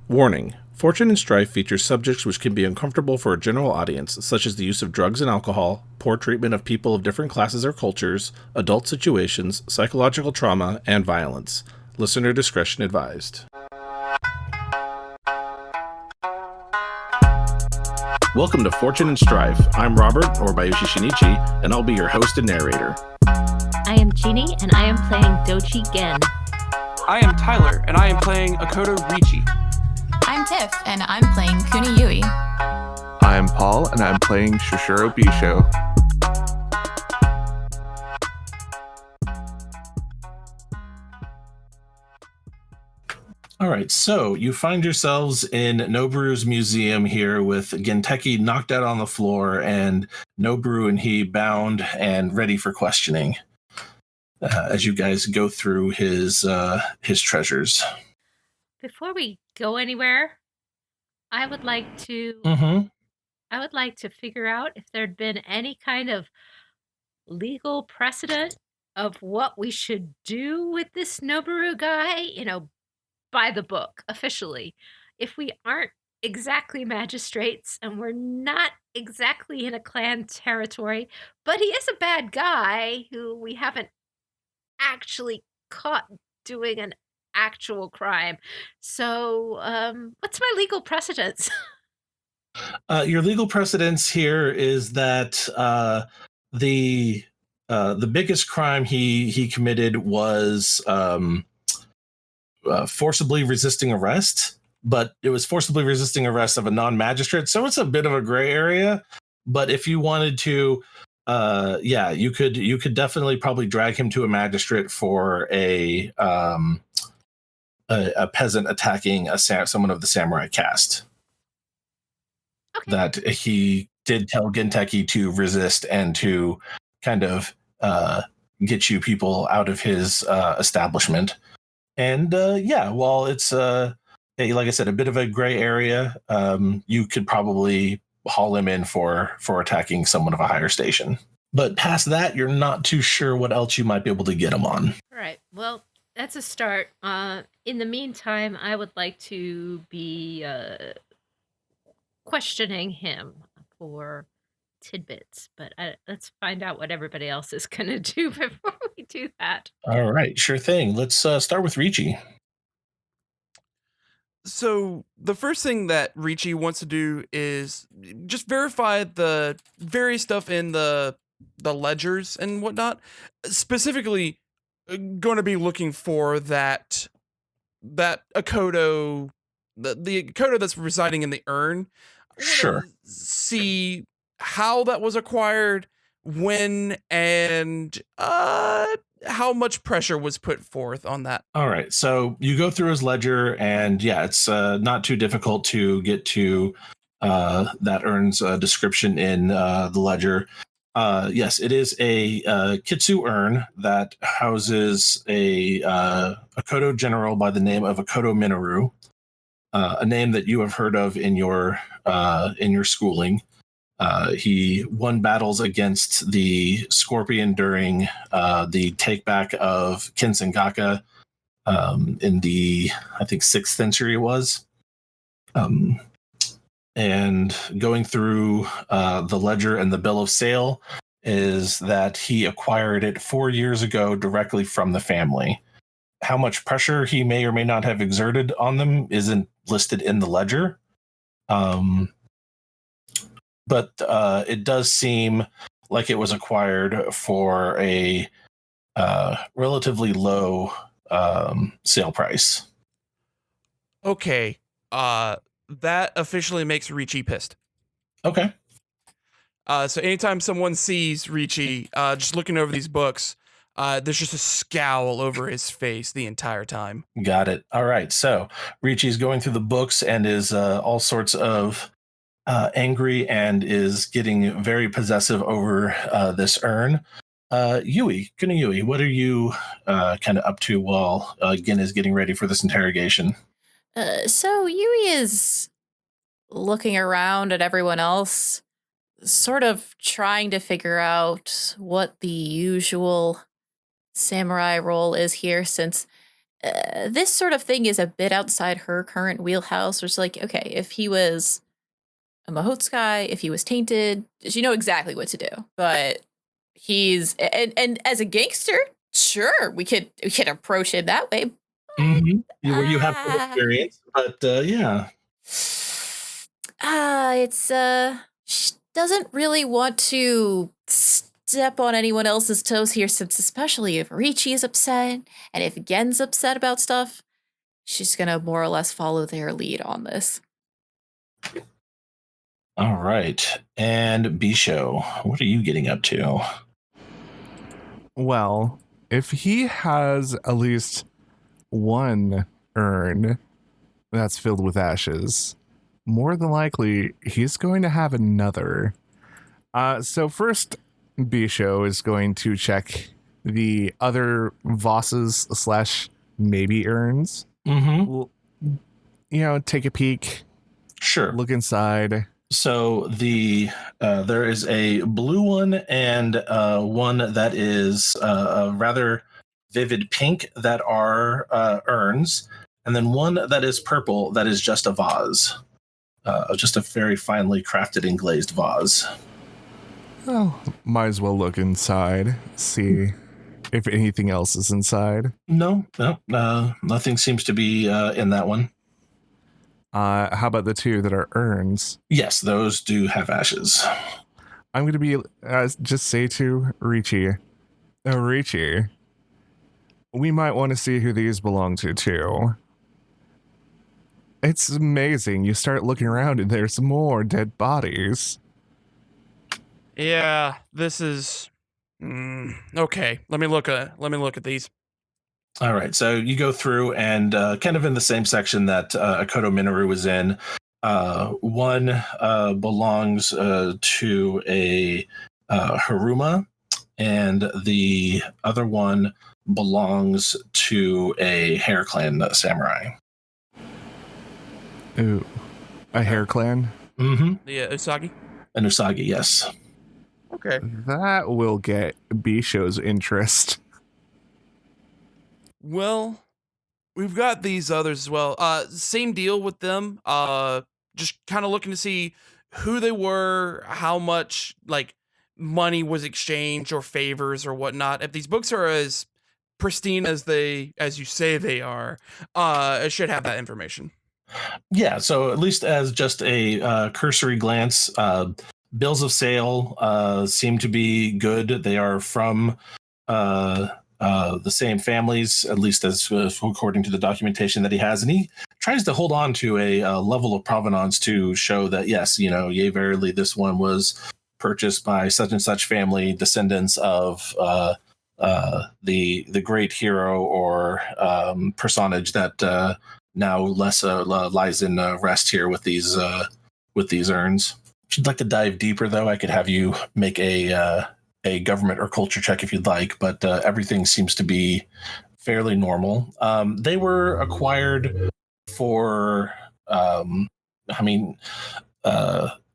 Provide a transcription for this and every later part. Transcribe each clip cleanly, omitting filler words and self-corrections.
Warning. Fortune and Strife features subjects which can be uncomfortable for a general audience, such as the use of drugs and alcohol, poor treatment of people of different classes or cultures, adult situations, psychological trauma, and violence. Listener discretion advised. Welcome to Fortune and Strife. I'm Robert, or Bayushi Shinichi, and I'll be your host and narrator. I am Jeanne, and I am playing Doji Gen. I am Tyler, and I am playing Akoto Riichi. I'm Tiff, and I'm playing Kuni Yui. I'm Paul, and I'm playing Shoshiro Bisho. All right, so you find yourselves in Noburu's museum here with Genteki knocked out on the floor and Noburu and he bound and ready for questioning as you guys go through his treasures. Before we go anywhere, I would like to figure out if there'd been any kind of legal precedent of what we should do with this Noburu guy, by the book, officially. If we aren't exactly magistrates and we're not exactly in a clan territory, but he is a bad guy who we haven't actually caught doing an actual crime. So, what's my legal precedence? Your legal precedence here is that the biggest crime he committed was forcibly resisting arrest, but it was forcibly resisting arrest of a non-magistrate, so it's a bit of a gray area. But if you wanted to, you could definitely probably drag him to a magistrate for a peasant attacking someone of the samurai caste. Okay. That he did tell Genteki to resist and to kind of get you people out of his establishment. And while it's like I said, a bit of a gray area, you could probably haul him in for attacking someone of a higher station. But past that, you're not too sure what else you might be able to get him on. All right. Well, that's a start. In the meantime, I would like to be questioning him for tidbits, but let's find out what everybody else is going to do before we do that. All right, sure thing. Let's start with Riichi. So the first thing that Riichi wants to do is just verify the various stuff in the ledgers and whatnot. Specifically, going to be looking for that Akoto, the Akoto that's residing in the urn. Sure. See how that was acquired, when, and how much pressure was put forth on that. All right, so you go through his ledger, and it's not too difficult to get to that urn's description in the ledger. Yes, it is a Kitsu urn that houses a Akoto general by the name of Akoto Minoru, a name that you have heard of in your schooling. He won battles against the Scorpion during the takeback of Kinsengaka in the, I think, 6th century it was. And going through the ledger and the bill of sale is that he acquired it 4 years ago directly from the family. How much pressure he may or may not have exerted on them isn't listed in the ledger. But it does seem like it was acquired for a relatively low sale price. Okay. That officially makes Riichi pissed. Okay. So anytime someone sees Riichi just looking over these books, there's just a scowl over his face the entire time. Got it. All right. So Riichi's going through the books and is all sorts of angry and is getting very possessive over this urn. Yui, what are you kind of up to while Gen is getting ready for this interrogation? So Yui is looking around at everyone else, sort of trying to figure out what the usual samurai role is here, since this sort of thing is a bit outside her current wheelhouse. Where it's like, okay, if he was a Mahotskai, if he was tainted, she know exactly what to do. But he's and as a gangster, sure, we could approach him that way. Mm-hmm. You have some experience, but yeah. It's she doesn't really want to step on anyone else's toes here, since especially if Ricci is upset and if Gen's upset about stuff, she's gonna more or less follow their lead on this. All right. And Bisho, what are you getting up to? Well, if he has at least one urn that's filled with ashes, more than likely he's going to have another. So first, Bisho is going to check the other vases / maybe urns. Mm-hmm. Take a peek. Sure. Look inside. So there is a blue one and one that is a rather vivid pink that are urns, and then one that is purple that is just a vase, just a very finely crafted and glazed vase. Oh, might as well look inside, see if anything else is inside. No, nothing seems to be in that one. How about the two that are urns? Yes, those do have ashes. I'm going to be just say to Ricci, we might want to see who these belong to too. It's amazing. You start looking around and there's more dead bodies. Yeah, this is okay. Let me look at these. All right, so you go through and kind of in the same section that Akoto Minoru was in. One belongs to a Haruma, and the other one belongs to a Hair Clan samurai. Ooh, a Hair Clan? Mm-hmm. The Usagi? An Usagi, yes. Okay. That will get Bisho's interest. Well, we've got these others as well. Same deal with them. Just kind of looking to see who they were, how much money was exchanged or favors or whatnot. If these books are as pristine as you say they are, it should have that information. Yeah, so at least as just a cursory glance, bills of sale seem to be good. They are from the same families, at least as according to the documentation that he has, and he tries to hold on to a level of provenance to show that yes, yea verily, this one was purchased by such and such family, descendants of the great hero or personage that now less lies in rest here with these urns. If you'd like to dive deeper, though, I could have you make a government or culture check if you'd like, but everything seems to be fairly normal. They were acquired for,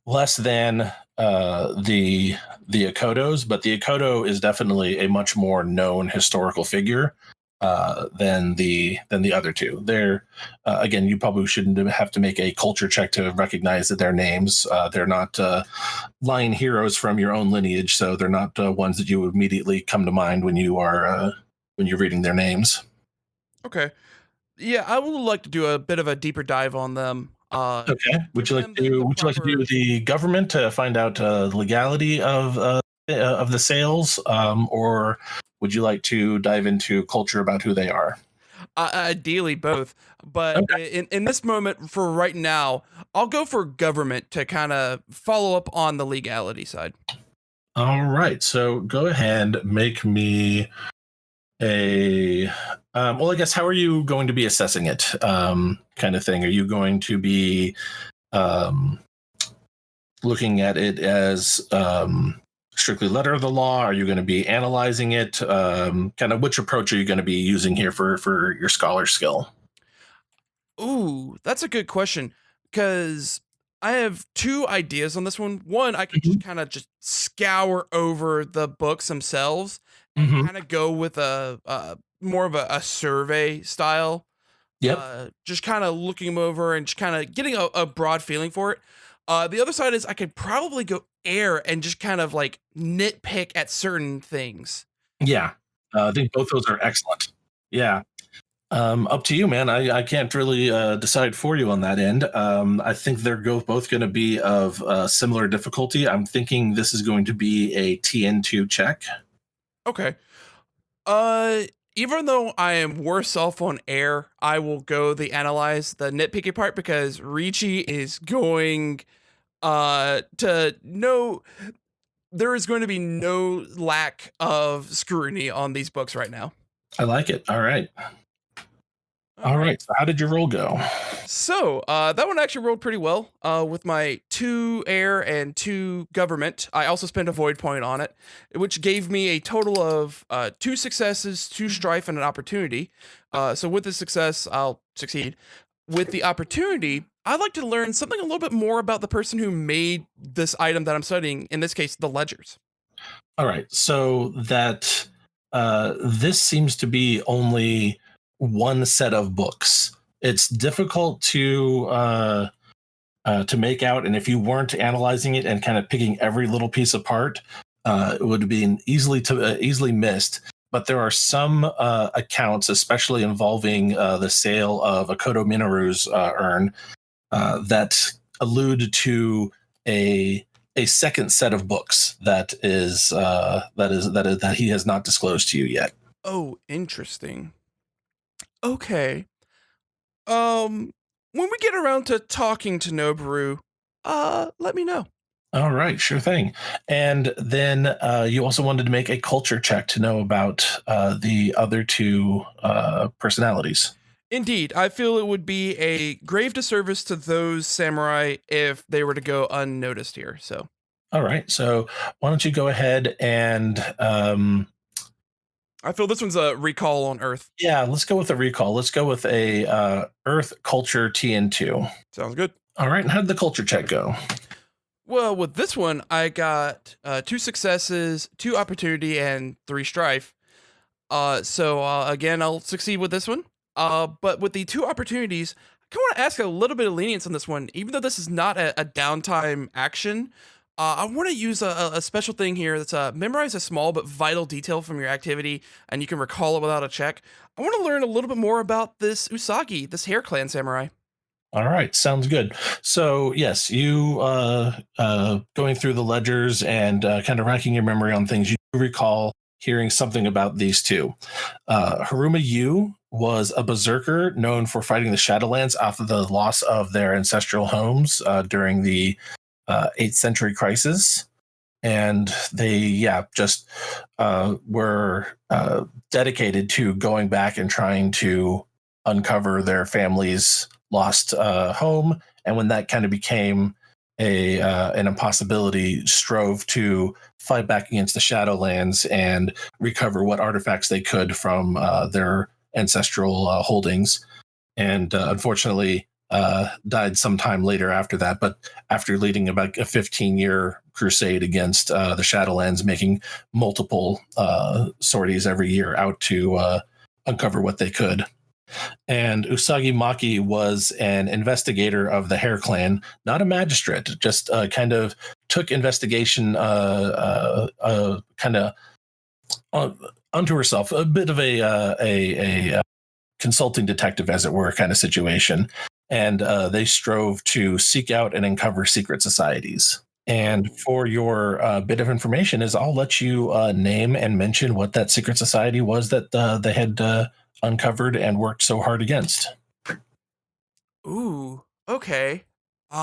less than the Akotos, but the Akoto is definitely a much more known historical figure than the other two. They're again, you probably shouldn't have to make a culture check to recognize that their names. They're not line heroes from your own lineage, so they're not ones that you immediately come to mind when you're reading their names. Okay. Yeah, I would like to do a bit of a deeper dive on them. Okay. Would you like to do the government to find out the legality of the sales, or would you like to dive into culture about who they are? Ideally both, but Okay. in this moment, for right now, I'll go for government to kind of follow up on the legality side. All right, so go ahead, make me a well, I guess, how are you going to be assessing it, kind of thing? Are you going to be looking at it as strictly letter of the law? Are you going to be analyzing it? Kind of which approach are you going to be using here for your scholar skill? Ooh, that's a good question, because I have two ideas on this one. One, I could just kind of just scour over the books themselves and Mm-hmm. kind of go with a more of a survey style. Yep. Just kind of looking them over and just kind of getting a broad feeling for it. The other side is I could probably go air and just kind of like nitpick at certain things. Yeah. I think both those are excellent. Yeah. Up to you, man. I can't really decide for you on that end. I think they're both going to be of similar difficulty. I'm thinking this is going to be a TN2 check. Okay. Even though I am worse off on air, I will go the analyze, the nitpicky part, because Ricci is going to know there is going to be no lack of scrutiny on these books right now. I like it. All right. All right. So how did your roll go? So that one actually rolled pretty well with my 2 air and 2 government. I also spent a void point on it, which gave me a total of 2 successes, 2 strife, and an opportunity. So with the success, I'll succeed. With the opportunity, I'd like to learn something a little bit more about the person who made this item that I'm studying, in this case, the ledgers. All right. So that this seems to be only one set of books. It's difficult to make out, and if you weren't analyzing it and kind of picking every little piece apart, it would have been easily missed. But there are some accounts, especially involving the sale of Akoto Minoru's urn, that allude to a second set of books that he has not disclosed to you yet. Oh, interesting. Okay. When we get around to talking to Noboru, let me know. All right, sure thing. And then you also wanted to make a culture check to know about the other 2 personalities. Indeed, I feel it would be a grave disservice to those samurai if they were to go unnoticed here. So, all right, so why don't you go ahead and I feel this one's a recall on Earth. Yeah, let's go with a recall. Let's go with a Earth culture TN2. Sounds good. All right, and how did the culture check go? Well, with this one, I got 2 successes, 2 opportunity, and 3 strife. So again, I'll succeed with this one. But with the 2 opportunities, I kind of want to ask a little bit of lenience on this one. Even though this is not a downtime action, I want to use a special thing here that's memorize a small but vital detail from your activity, and you can recall it without a check. I want to learn a little bit more about this Usagi, this hair clan samurai. All right, sounds good. So yes, you going through the ledgers and kind of racking your memory on things, you recall hearing something about these 2. Haruma Yu was a berserker known for fighting the Shadowlands after the loss of their ancestral homes during the 8th century crisis. And they, just were dedicated to going back and trying to uncover their family's lost home. And when that kind of became an impossibility, strove to fight back against the Shadowlands and recover what artifacts they could from their ancestral holdings. And unfortunately, died sometime later after that. But after leading about a 15-year crusade against the Shadowlands, making multiple sorties every year out to uncover what they could. And Usagi Maki was an investigator of the Hair Clan, not a magistrate, just kind of took investigation kind of unto herself, a bit of a consulting detective, as it were, kind of situation. And they strove to seek out and uncover secret societies. And for your bit of information is I'll let you name and mention what that secret society was that they had uncovered and worked so hard against. Ooh, okay. You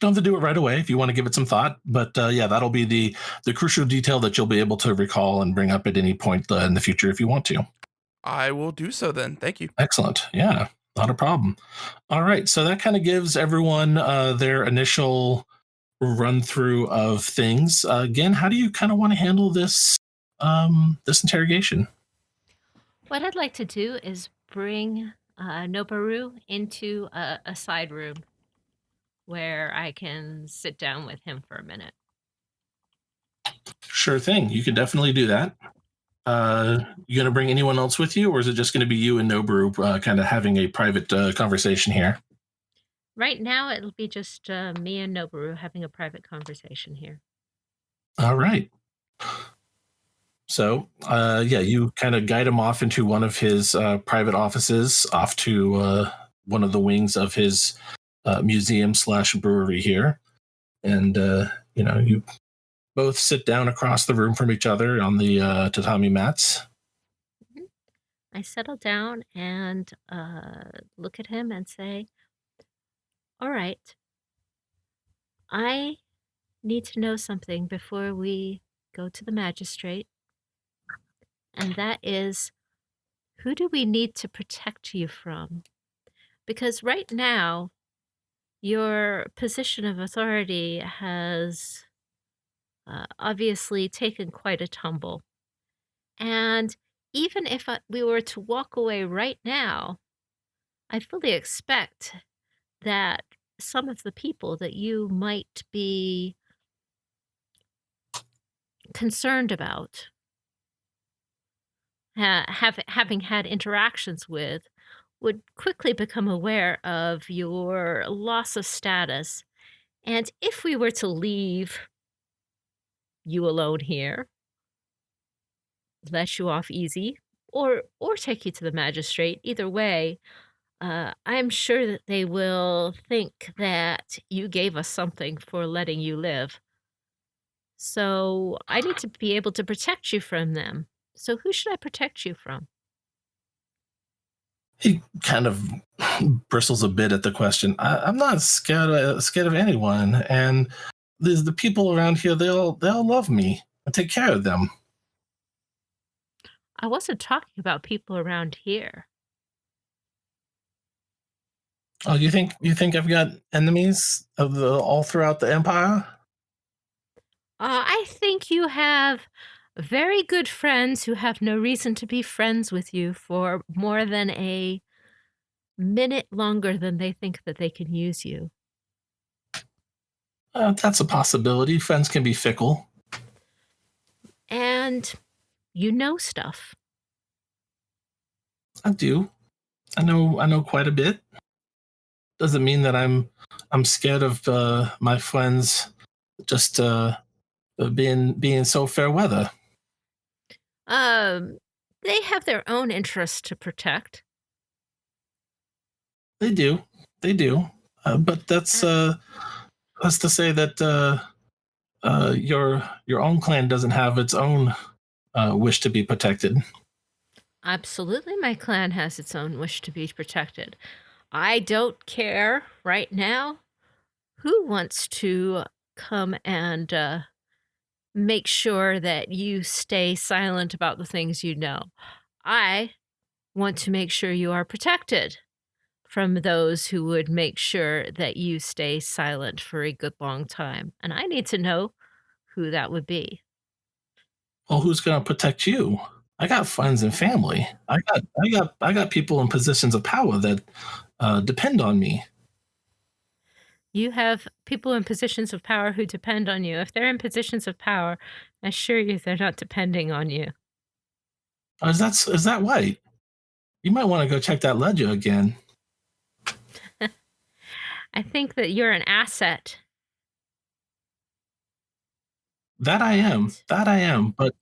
don't have to do it right away if you want to give it some thought, but that'll be the crucial detail that you'll be able to recall and bring up at any point in the future if you want to. I will do so then. Thank you. Excellent. Yeah, not a problem. All right, so that kind of gives everyone their initial run through of things. Again, how do you kind of want to handle this this interrogation? What I'd like to do is bring Noboru into a side room where I can sit down with him for a minute. Sure thing. You can definitely do that. You gonna bring anyone else with you, or is it just going to be you and Noboru kind of having a private conversation here? Right now, it'll be just me and Noboru having a private conversation here. All right. So, yeah, you kind of guide him off into one of his private offices, off to one of the wings of his museum / brewery here, and you both sit down across the room from each other on the tatami mats. Mhm. I settle down and look at him and say, "All right, I need to know something before we go to the magistrate, and that is, who do we need to protect you from? Because right now, your position of authority has obviously taken quite a tumble. And even if we were to walk away right now, I fully expect that some of the people that you might be concerned about having had interactions with would quickly become aware of your loss of status. And if we were to leave you alone here, let you off easy, or take you to the magistrate, either way, I'm sure that they will think that you gave us something for letting you live. So I need to be able to protect you from them. So who should I protect you from? He kind of bristles a bit at the question. I'm not scared of anyone, and the people around here. They'll love me. I take care of them. I wasn't talking about people around here. Oh, you think I've got enemies all throughout the empire? I think you have very good friends who have no reason to be friends with you for more than a minute longer than they think that they can use you. That's a possibility. Friends can be fickle. And you know stuff. I do. I know quite a bit. Doesn't mean that I'm scared of my friends just being so fair weather. Um, they have their own interests to protect. They do. They do. But that's to say that your own clan doesn't have its own wish to be protected. Absolutely, my clan has its own wish to be protected. I don't care right now who wants to come and make sure that you stay silent about the things you know. I want to make sure you are protected from those who would make sure that you stay silent for a good long time. And I need to know who that would be. Well, who's going to protect you? I got friends and family. I got people in positions of power that depend on me. You have people in positions of power who depend on you. If they're in positions of power, I assure you they're not depending on you. Is that right? You might want to go check that ledger again. I think that you're an asset. That I am. But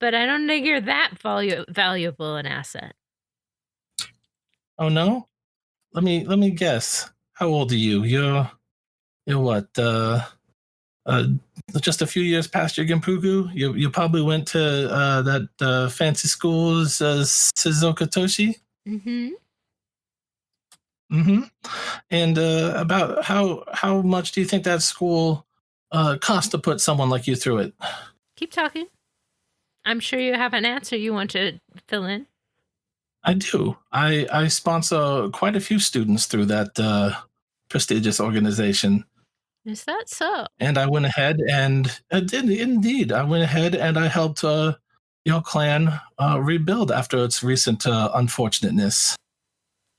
But I don't think you're that valuable an asset. oh no, let me guess. How old are you? You're what? Just a few years past your Genpuku. You probably went to that fancy school's Shizuoka Toshi. Mm-hmm. Mm-hmm. And about how much do you think that school cost to put someone like you through it? Keep talking. I'm sure you have an answer you want to fill in. I do. I sponsor quite a few students through that prestigious organization. Is that so? And I went ahead and indeed, I went ahead and I helped your clan rebuild after its recent unfortunateness.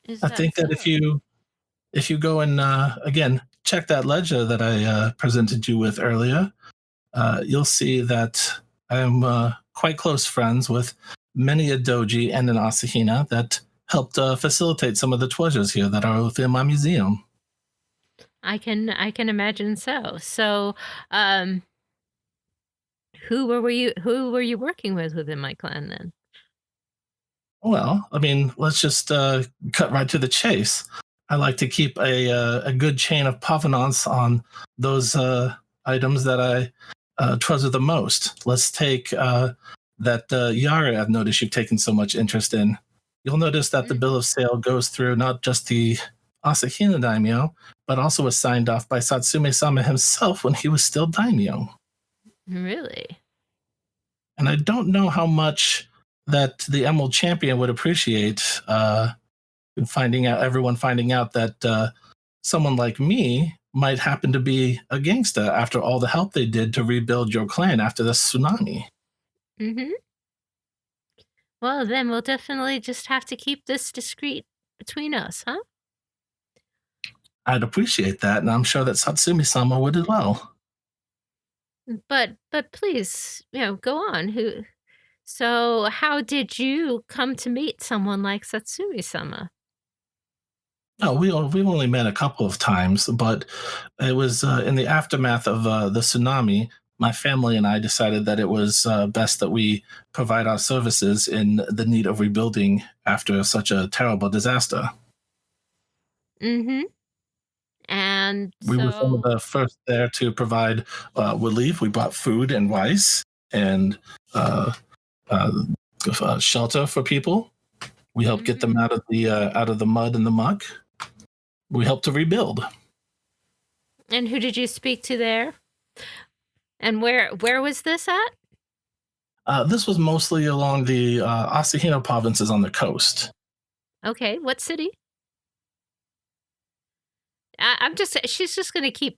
Is I think that if you go and again check that ledger that I presented you with earlier, you'll see that I am quite close friends with many a Doji and an Asahina that helped facilitate some of the treasures here that are within my museum. I can imagine so. So, who were you working with within my clan then? Well, I mean, let's just cut right to the chase. I like to keep a good chain of provenance on those items that I treasure the most. Let's take that Yara I've noticed you've taken so much interest in. You'll notice that the bill of sale goes through not just the Asahina daimyo, but also was signed off by Satsume-sama himself when he was still daimyo. Really? And I don't know how much that the Emerald Champion would appreciate everyone finding out that someone like me might happen to be a gangster after all the help they did to rebuild your clan after the tsunami. Mm-hmm. Well, then we'll definitely just have to keep this discreet between us, huh? I'd appreciate that, and I'm sure that Satsumi-sama would as well. But please, go on. So how did you come to meet someone like Satsumi-sama? No, we've only met a couple of times, but it was in the aftermath of the tsunami. My family and I decided that it was best that we provide our services in the need of rebuilding after such a terrible disaster. Mm-hmm. And we were some of the first there to provide relief. We brought food and rice and shelter for people. We helped get them out of the mud and the muck. We helped to rebuild. And who did you speak to there? And where was this at? This was mostly along the Asahina provinces on the coast. Okay, what city? She's just gonna keep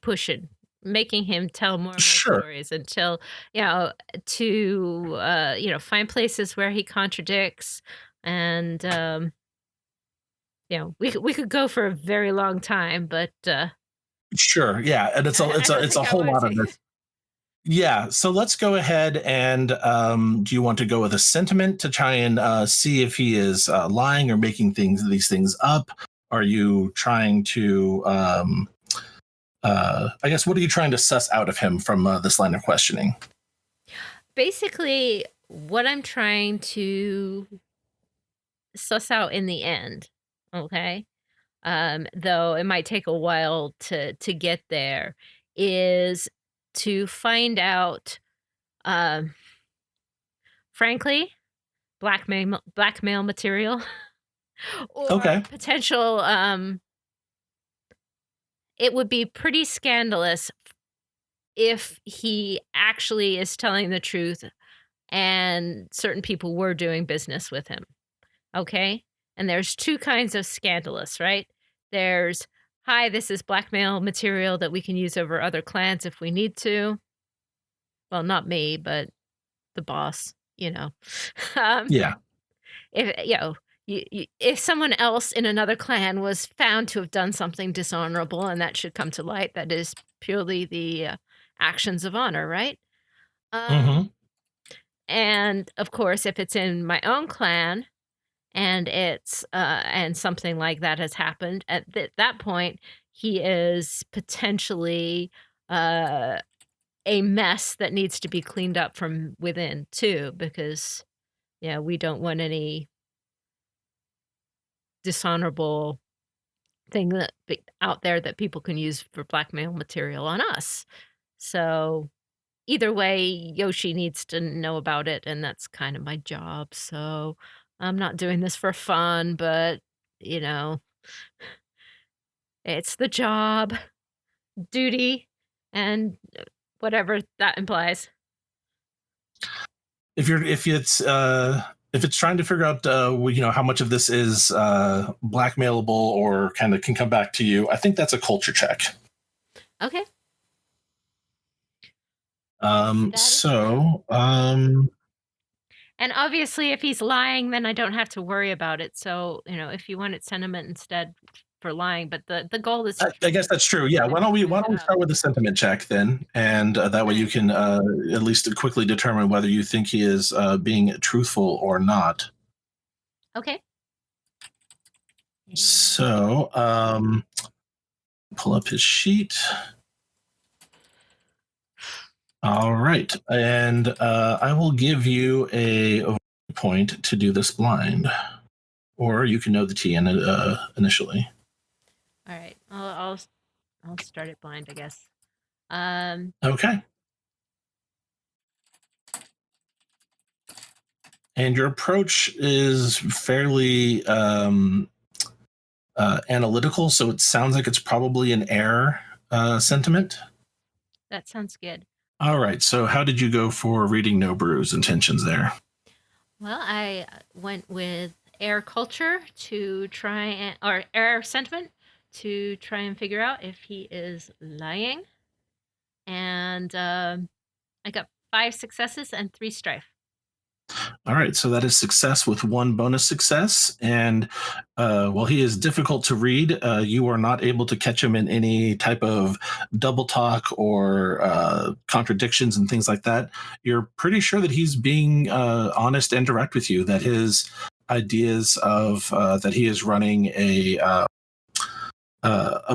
pushing, making him tell more and more stories until to find places where he contradicts, and we could go for a very long time, but sure, yeah, and it's a whole lot of this. Yeah, so let's go ahead and do you want to go with a sentiment to try and see if he is lying or making these things up? Are you trying to, I guess, what are you trying to suss out of him from this line of questioning? Basically, what I'm trying to suss out in the end, okay, though it might take a while to get there, is to find out, frankly, blackmail material. Or potential, it would be pretty scandalous if he actually is telling the truth and certain people were doing business with him. Okay? And there's two kinds of scandalous, right? There's, hi, this is blackmail material that we can use over other clans if we need to. Well, not me, but the boss, Yeah. If someone else in another clan was found to have done something dishonorable and that should come to light, that is purely the actions of honor, right? And of course, if it's in my own clan and it's and something like that has happened, at that point, he is potentially a mess that needs to be cleaned up from within too, because we don't want any dishonorable thing that out there that people can use for blackmail material on us. So either way, Yoshi needs to know about it, and that's kind of my job. So I'm not doing this for fun, but it's the job, duty, and whatever that implies. If it's trying to figure out how much of this is blackmailable or kind of can come back to you, I think that's a culture check. Okay. And obviously if he's lying, then I don't have to worry about it. So, if you wanted sentiment instead, for lying, but the goal is. I guess that's true. Yeah. Why don't we start with the sentiment check then, and that way you can at least quickly determine whether you think he is being truthful or not. Okay. So, pull up his sheet. All right, and I will give you a point to do this blind, or you can know the TN initially. All right. I'll start it blind, I guess. Okay. And your approach is fairly analytical, so it sounds like it's probably an error sentiment. That sounds good. All right. So, how did you go for reading Noburu's intentions there? Well, I went with air culture to try or air sentiment to try and figure out if he is lying. And I got 5 successes and 3 strife. All right, so that is success with 1 bonus success. And while he is difficult to read, you are not able to catch him in any type of double talk or contradictions and things like that. You're pretty sure that he's being honest and direct with you, that his ideas of that he is running a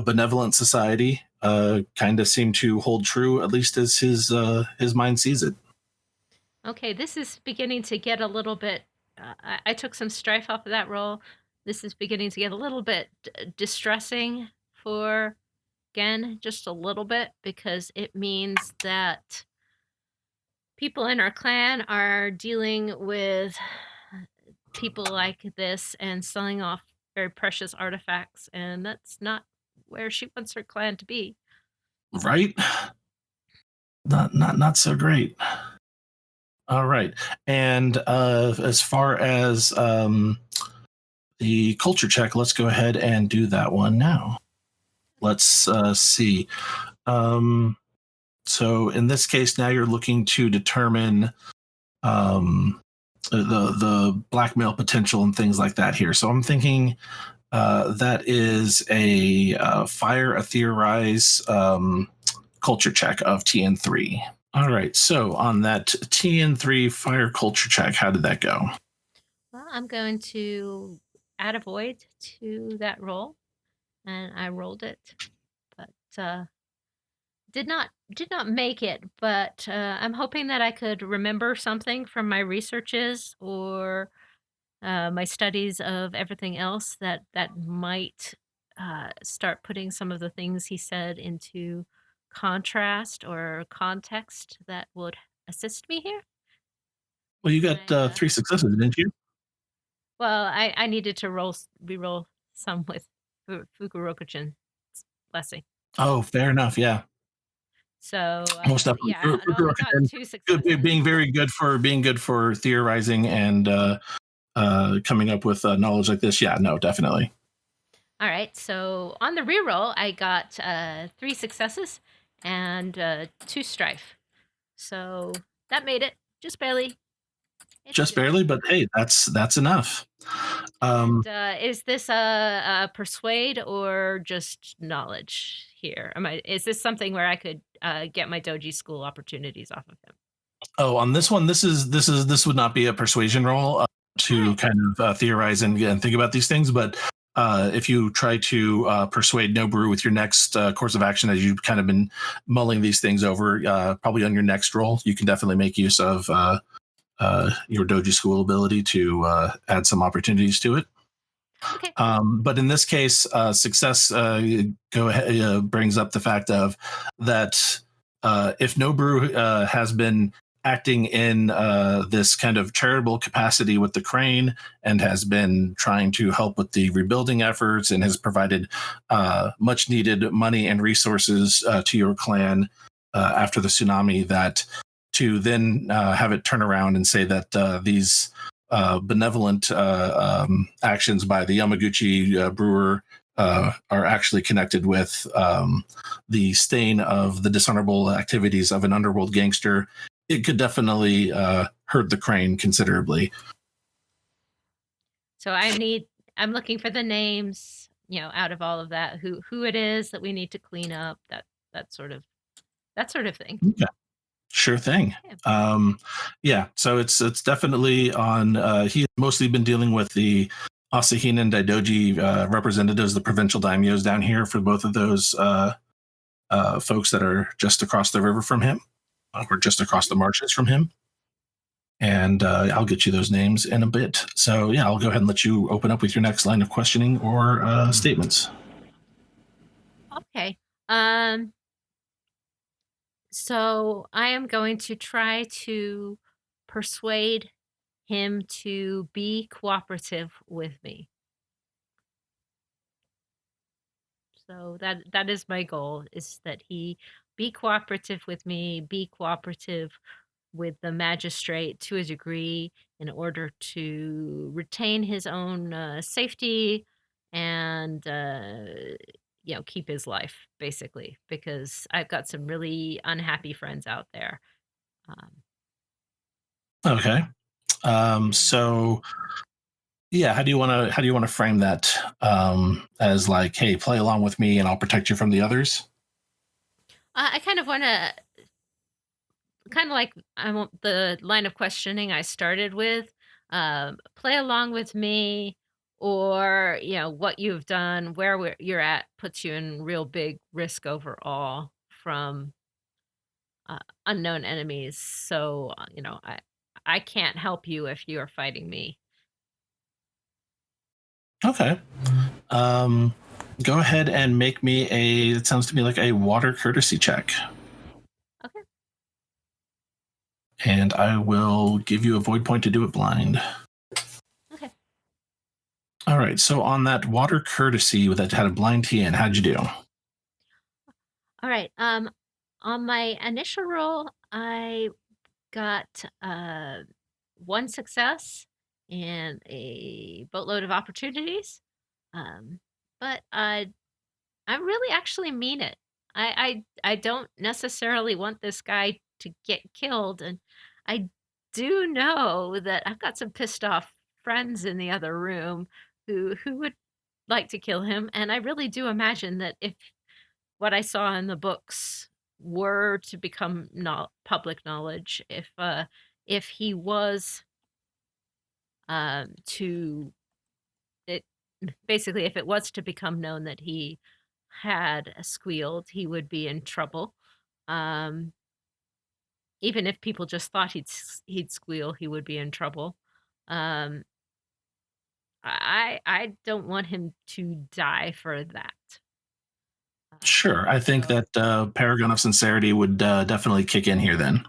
benevolent society kind of seem to hold true, at least as his mind sees it. Okay, this is beginning to get a little bit. I took some strife off of that roll. This is beginning to get a little bit distressing for Gen, just a little bit, because it means that people in our clan are dealing with people like this and selling off very precious artifacts, and that's not where she wants her clan to be. Right? Not so great. All right. And as far as the culture check, let's go ahead and do that one now. Let's see. So in this case, now you're looking to determine the blackmail potential and things like that here. So I'm thinking that is a fire, a theorize culture check of TN3. All right, so on that TN3 fire culture check, how did that go? Well, I'm going to add a void to that roll, and I rolled it, but did not make it. But I'm hoping that I could remember something from my researches or my studies of everything else that might start putting some of the things he said into contrast or context that would assist me here. Well, you got 3 successes, didn't you? Well, I needed to re-roll some with Fukurokuchin's blessing. Oh, fair enough. Yeah, So most definitely. yeah, I only got 2 successes. Being good for theorizing and coming up with knowledge like this. Yeah, no, definitely. All right, so on the reroll, I got 3 successes and 2 strife. So that made it just barely. Just barely, but hey, that's enough. And, is this a persuade or just knowledge here? Is this something where I could get my doji school opportunities off of him? Oh, on this one, this would not be a persuasion roll to kind of theorize and think about these things. But if you try to persuade Noboru with your next course of action, as you've kind of been mulling these things over, probably on your next roll, you can definitely make use of your doji school ability to add some opportunities to it. Okay. But in this case, success brings up the fact of that if Noboru has been acting in this kind of charitable capacity with the crane and has been trying to help with the rebuilding efforts and has provided much needed money and resources to your clan after the tsunami, that to then have it turn around and say that these benevolent actions by the Yamaguchi brewer are actually connected with the stain of the dishonorable activities of an underworld gangster, it could definitely hurt the crane considerably. So I'm looking for the names, out of all of that, who it is that we need to clean up, that sort of thing. Okay. Sure thing. So it's definitely on. He's mostly been dealing with the Asahina and Daidoji representatives, the provincial daimyos down here for both of those folks that are just across the river from him, or just across the marshes from him. And I'll get you those names in a bit. So yeah, I'll go ahead and let you open up with your next line of questioning or statements. Okay. So I am going to try to persuade him to be cooperative with me. So that is my goal, is that he be cooperative with me, be cooperative with the magistrate to a degree in order to retain his own safety and keep his life, basically, because I've got some really unhappy friends out there. Okay. So yeah, how do you want to frame that as like, hey, play along with me and I'll protect you from the others? I kind of want to, I want the line of questioning I started with, play along with me, or what you've done, where you're at, puts you in real big risk overall from unknown enemies. So I can't help you if you are fighting me. Okay. Go ahead and make me it sounds to me like a water courtesy check. Okay. And I will give you a void point to do it blind. Okay. All right. So on that water courtesy that had a blind TN, how'd you do? All right. On my initial roll, I got one success and a boatload of opportunities. But I really actually mean it. I don't necessarily want this guy to get killed, and I do know that I've got some pissed off friends in the other room who would like to kill him, and I really do imagine that if what I saw in the books were to become not public knowledge, if he was to it basically, if it was to become known that he had squealed, he would be in trouble. Um, Even if people just thought he'd squeal, he would be in trouble. Um, I don't want him to die for that. Sure. I think So, that Paragon of Sincerity would definitely kick in here then,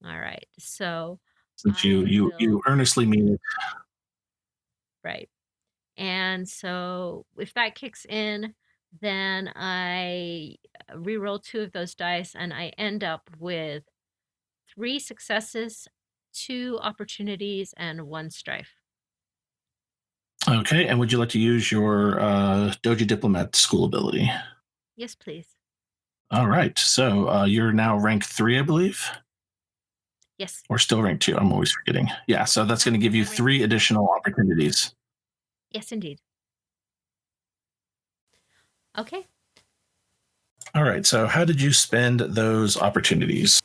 all right. So since I you will, earnestly mean it. right. And so if that kicks in, then I re-roll 2 of those dice and I end up with 3 successes, 2 opportunities, and 1 strife. Okay. And would you like to use your Doji Diplomat school ability? Yes, please. All right. So you're now rank 3, I believe. Yes. Or still rank 2. I'm always forgetting. Yeah. So that's going to give you 3 additional opportunities. Yes, indeed. Okay. All right. So how did you spend those opportunities?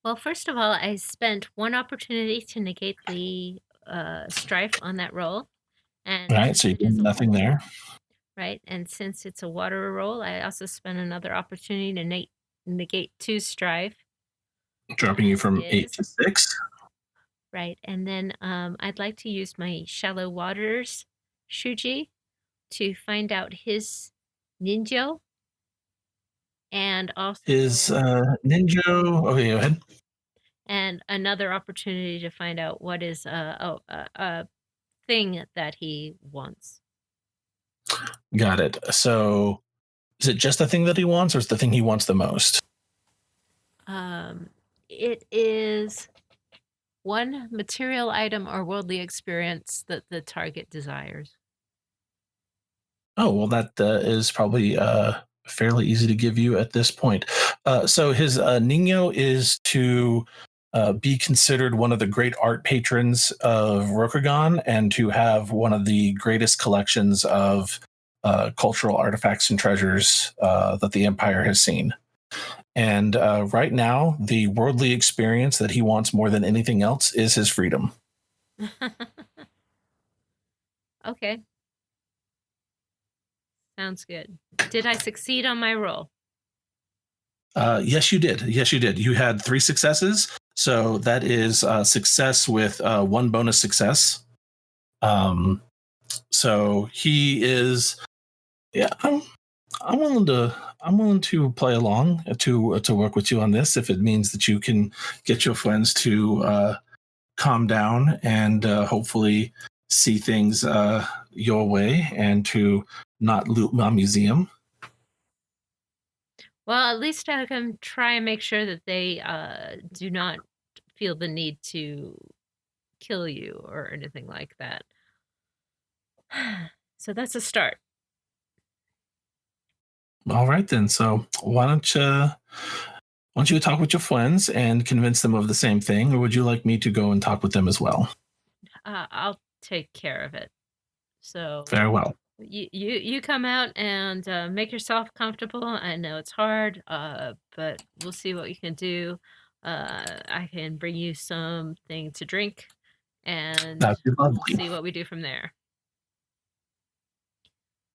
Well, first of all, I spent 1 opportunity to negate the strife on that roll. And All right. since So you it did is nothing there. right, and since it's a water roll, I also spent another opportunity to negate 2 strife. Dropping you And from it 8 is to 6. right. And then I'd like to use my Shallow Waters Shuji to find out his ninja and also Is Ninja. Okay, go ahead. and another opportunity to find out what is a thing that he wants. Got it. So is it just the thing that he wants, or is the thing he wants the most? It is one material item or worldly experience that the target desires. Oh, well, that is probably fairly easy to give you at this point. So his Nino is to be considered one of the great art patrons of Rokugan and to have one of the greatest collections of cultural artifacts and treasures that the Empire has seen. And right now, the worldly experience that he wants more than anything else is his freedom. Okay. Sounds good. Did I succeed on my roll? Yes, you did. Yes, you did. You had 3 successes. So that is success with 1 bonus success. So he is, yeah, I'm willing to play along to work with you on this if it means that you can get your friends to calm down and hopefully see things your way and to not loot my museum. Well, at least I can try and make sure that they do not feel the need to kill you or anything like that. So that's a start. All right then. So why don't you talk with your friends and convince them of the same thing, or would you like me to go and talk with them as well? I'll take care of it. So Very well. you come out and make yourself comfortable. I know it's hard, but we'll see what we can do. I can bring you something to drink, and That'd be we'll lovely. see what we do from there.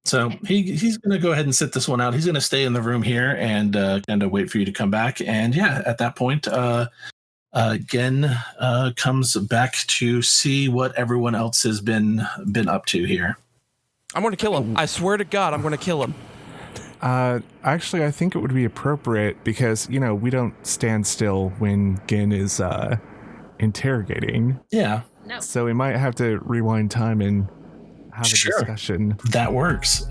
So Okay. he's going to go ahead and sit this one out. He's going to stay in the room here and kind of wait for you to come back. And yeah, at that point, Gen comes back to see what everyone else has been up to here. I'm going to kill him. I swear to God, I'm going to kill him. Actually, I think it would be appropriate because, we don't stand still when Gen is interrogating. Yeah. No. So we might have to rewind time and have a Sure. discussion. That works.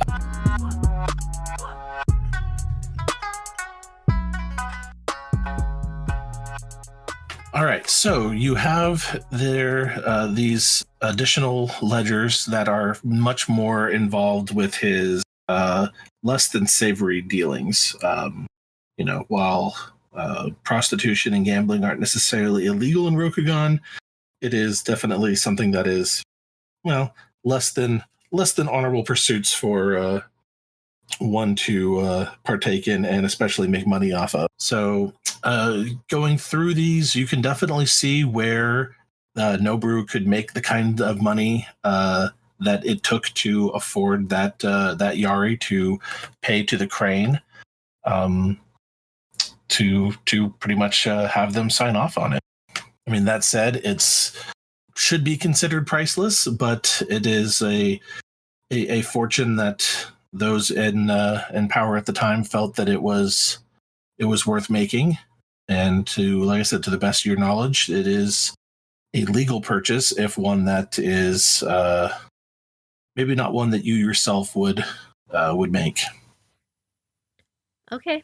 All right, so you have there these additional ledgers that are much more involved with his less than savory dealings. While prostitution and gambling aren't necessarily illegal in Rokugan, it is definitely something that is, less than honorable pursuits for one to partake in and especially make money off of. So going through these, you can definitely see where Noboru could make the kind of money that it took to afford that Yari to pay to the Crane to pretty much have them sign off on it. I mean, that said, it's should be considered priceless, but it is a fortune that those in power at the time felt that it was worth making. And to, like I said, to the best of your knowledge, it is a legal purchase, if one that is maybe not one that you yourself would make. Okay.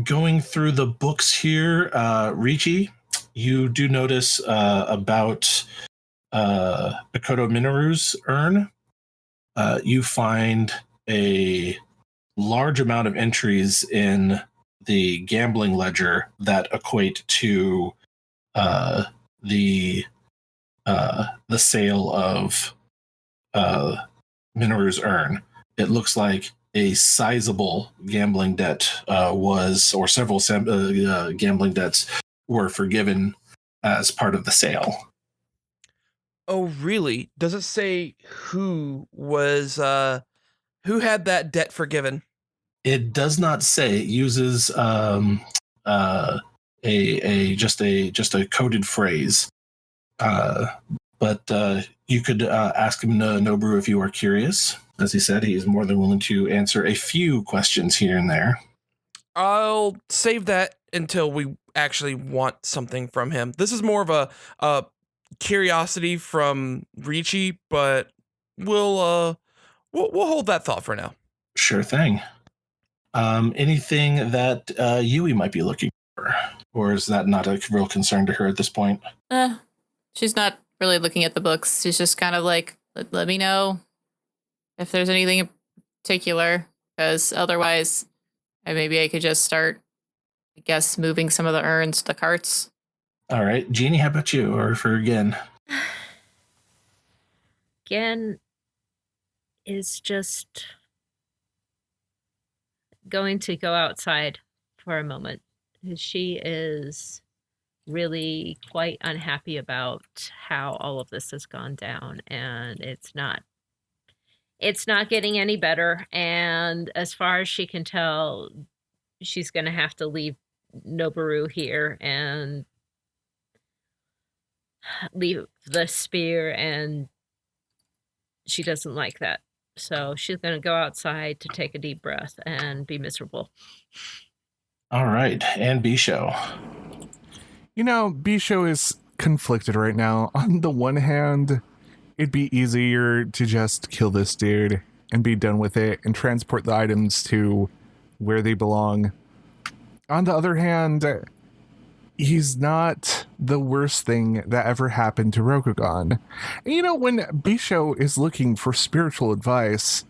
Going through the books here, Richie, you do notice about Makoto Minoru's urn. You find a large amount of entries in the gambling ledger that equate to the sale of Minoru's urn. It looks like a sizable gambling debt or several gambling debts were forgiven as part of the sale. Oh, really? Does it say who had that debt forgiven? It does not say. It uses just a coded phrase. But you could ask him, Noboru, if you are curious. As he said, he is more than willing to answer a few questions here and there. I'll save that until we actually want something from him. This is more of a curiosity from Richie, but we'll hold that thought for now. Sure thing. Anything that Yui might be looking for, or is that not a real concern to her at this point? She's not really looking at the books. She's just kind of like, let me know if there's anything in particular, because otherwise maybe I could just start I guess moving some of the urns to the carts. All right. Jeannie, how about you? Or for Gen? Gen is just going to go outside for a moment. She is really quite unhappy about how all of this has gone down, and it's not getting any better. And as far as she can tell, she's going to have to leave Noboru here and leave the spear, and she doesn't like that. So she's going to go outside to take a deep breath and be miserable. All right. And Bisho. Bisho is conflicted right now. On the one hand, it'd be easier to just kill this dude and be done with it and transport the items to where they belong. On the other hand, he's not the worst thing that ever happened to Rokugan. And when Bisho is looking for spiritual advice,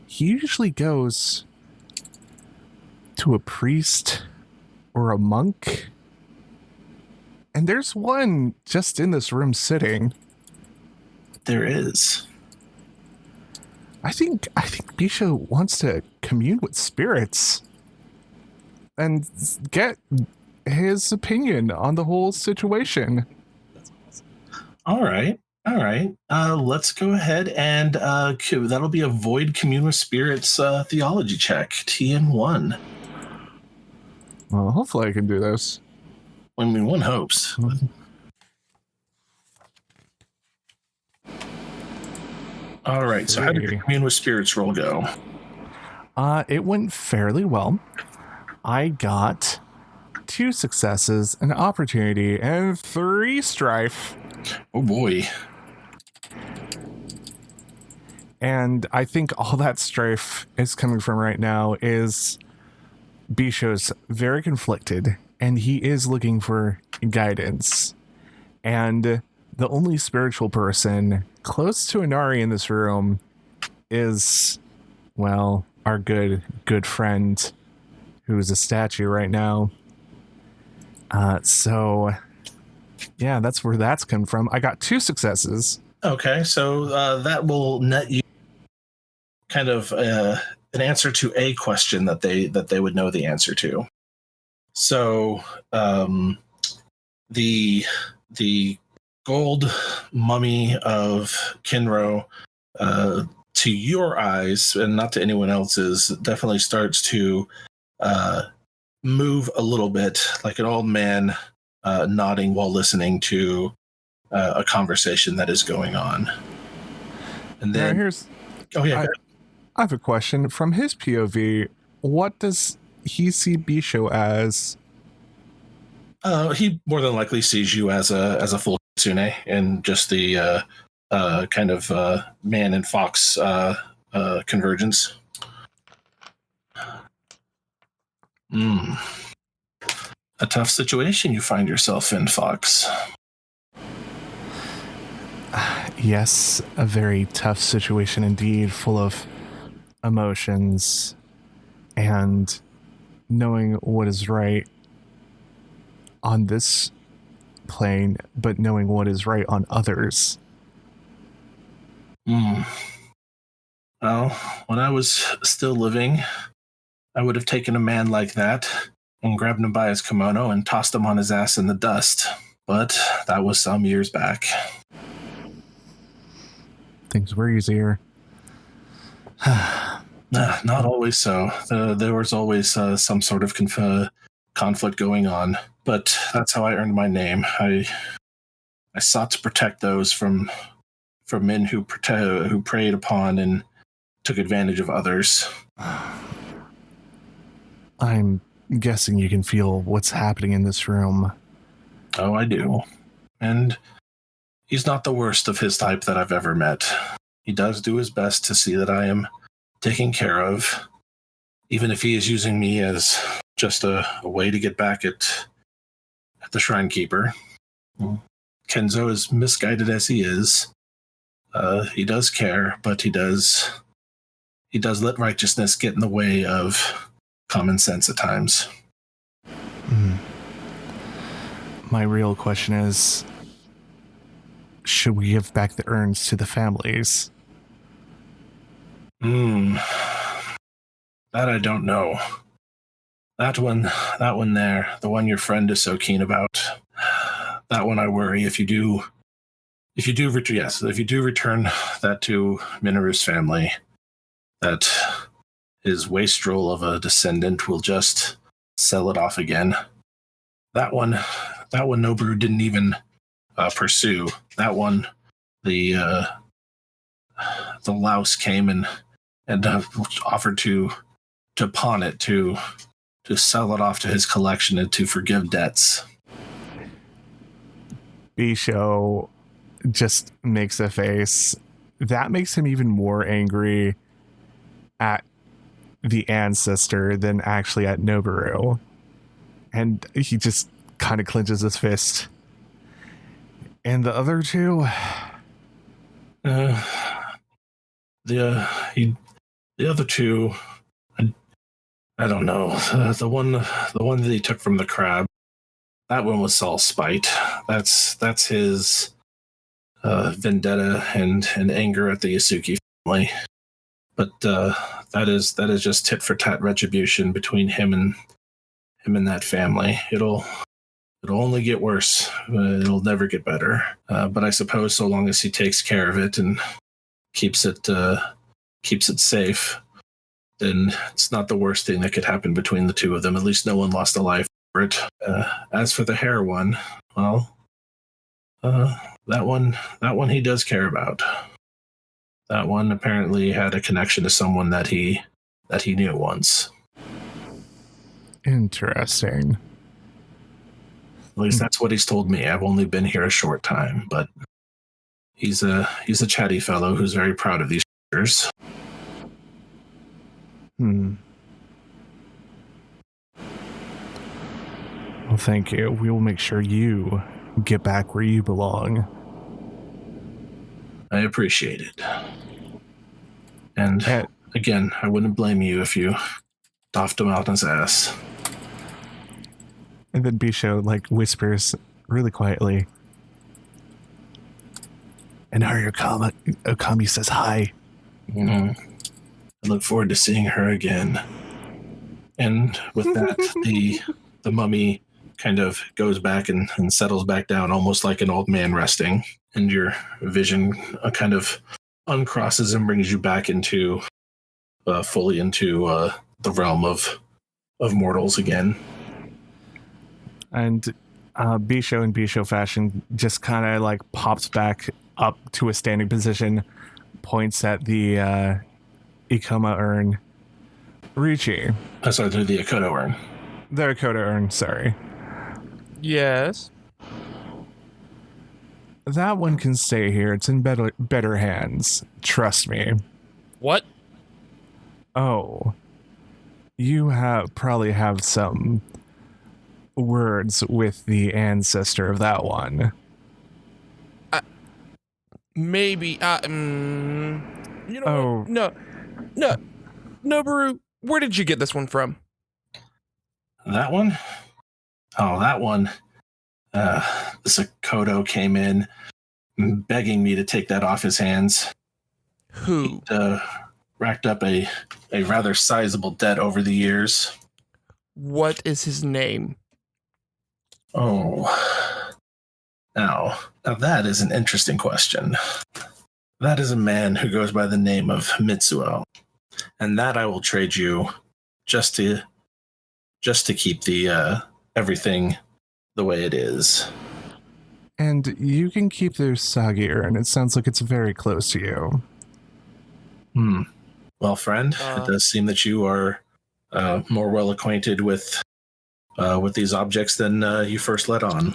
he usually goes to a priest or a monk. And there's one just in this room sitting. There is. I think Bisho wants to commune with spirits and get his opinion on the whole situation. All right. Let's go ahead and that'll be a Void Commune with Spirits theology check. TN1. Well, hopefully I can do this. I mean, one hopes. All right. So how did the Commune with Spirits roll go? It went fairly well. I got 2 successes, an opportunity, and 3 strife. Oh boy. And I think all that strife is coming from right now is Bisho's very conflicted, and he is looking for guidance. And the only spiritual person close to Inari in this room is, well, our good friend who's a statue right now. So yeah, that's where that's come from. I got 2 successes. Okay, so that will net you kind of an answer to a question that they would know the answer to. So the gold mummy of Kinro, to your eyes and not to anyone else's, definitely starts to move a little bit like an old man nodding while listening to a conversation that is going on. And then I have a question. From his POV, what does he see Bisho as? He more than likely sees you as a full kitsune and just the kind of man and fox convergence. A tough situation you find yourself in, Fox. Yes, a very tough situation indeed, full of emotions and knowing what is right on this plane, but knowing what is right on others. Well, when I was still living, I would have taken a man like that and grabbed him by his kimono and tossed him on his ass in the dust. But that was some years back. Things were easier. Not always so. There was always some sort of conflict going on. But that's how I earned my name. I sought to protect those from men who preyed upon and took advantage of others. I'm guessing you can feel what's happening in this room. Oh, I do. And he's not the worst of his type that I've ever met. He does do his best to see that I am taken care of, even if he is using me as just a way to get back at the Shrine Keeper. Kenzo, as misguided as he is, he does care, but he does let righteousness get in the way of common sense at times. my real question is, should we give back the urns to the families? That I don't know. That one there, the one your friend is so keen about. That one I worry if you do return that to Minoru's family, that his wastrel of a descendant will just sell it off again. That one Noboru didn't even pursue. That one, the louse came and offered to pawn it, to sell it off to his collection and to forgive debts. Bisho just makes a face. That makes him even more angry at the ancestor than actually at Noboru. And he just kind of clenches his fist. And the other two? The other two, I don't know. The one that he took from the crab, that one was all spite. That's his vendetta and anger at the Yasuki family. But that is just tit for tat retribution between him and that family. It'll only get worse. It'll never get better. But I suppose so long as he takes care of it and keeps it safe, then it's not the worst thing that could happen between the two of them. At least no one lost a life for it. As for the hair one, well, that one he does care about. That one apparently had a connection to someone that he knew once. Interesting. At least that's what he's told me. I've only been here a short time, but he's a chatty fellow who's very proud of these treasures. Well, thank you. We will make sure you get back where you belong. I appreciate it. And again, I wouldn't blame you if you doffed him out on his ass. And then Bisho whispers really quietly, and Haruo Okami says hi. Mm-hmm. I look forward to seeing her again. And with that, the mummy kind of goes back and settles back down, almost like an old man resting. And your vision kind of uncrosses and brings you back into fully into the realm of mortals again. And Bisho in Bisho fashion just kind of pops back up to a standing position, points at the Ikoma urn. Ricci. Sorry, the Akoto urn. The Akoto urn, sorry. Yes. That one can stay here. It's in better hands. Trust me. What? Oh. You probably have some words with the ancestor of that one. Maybe. You know what? No. Noboru, where did you get this one from? That one? Oh, that one. Sakoto came in begging me to take that off his hands. Who? He racked up a rather sizable debt over the years. What is his name? Oh. Now that is an interesting question. That is a man who goes by the name of Mitsuo. And that I will trade you just to keep the everything the way it is. And you can keep the Usagi urn. It sounds like it's very close to you. Well, friend, it does seem that you are more well acquainted with these objects than you first let on.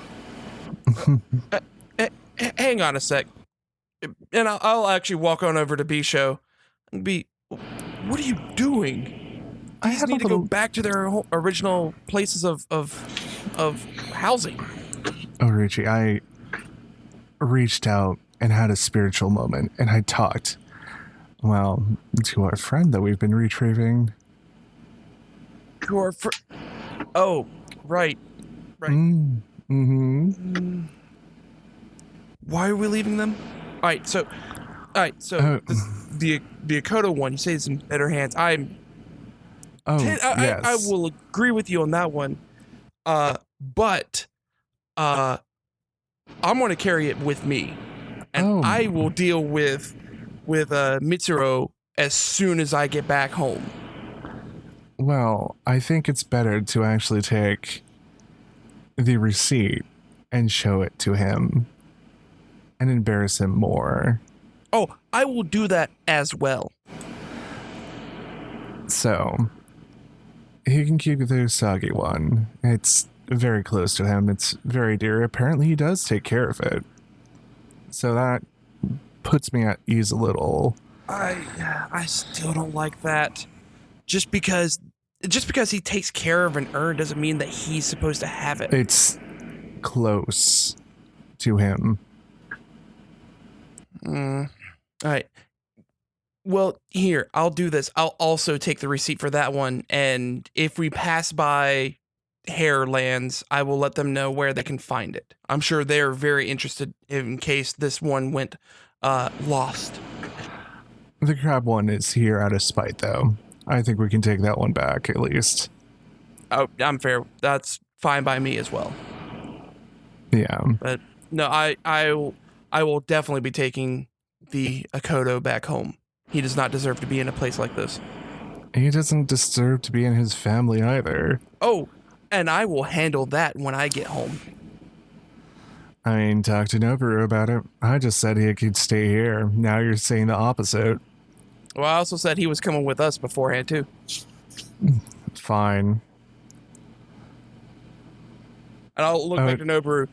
Hang on a sec. And I'll actually walk on over to Bisho and what are you doing? I These have need to go back to their original places of housing. Oh, Richie, I reached out and had a spiritual moment, and I talked, to our friend that we've been retrieving. Oh, right. Mm-hmm. Why are we leaving them? All right, so the Akoto one, you say it's in better hands. I Yes. will agree with you on that one. But I'm going to carry it with me, and I will deal with Mitsuro as soon as I get back home. Well, I think it's better to actually take the receipt and show it to him and embarrass him more. Oh, I will do that as well. So, he can keep the Usagi one. It's very close to him. It's very dear. Apparently, he does take care of it. So that puts me at ease a little. I still don't like that. Just because he takes care of an urn doesn't mean that he's supposed to have it. It's close to him. All right. Well, here, I'll do this. I'll also take the receipt for that one, and if we pass by Hairlands, I will let them know where they can find it. I'm sure they're very interested in case this one went lost. The crab one is here out of spite, though. I think we can take that one back, at least. Oh, I'm fair. That's fine by me as well. Yeah. But no, I will definitely be taking the Akoto back home. He does not deserve to be in a place like this. He doesn't deserve to be in his family either. Oh, and I will handle that when I get home. I mean, talk to Noboru about it. I just said he could stay here. Now you're saying the opposite. Well, I also said he was coming with us beforehand, too. Fine. And I'll look back to Noboru.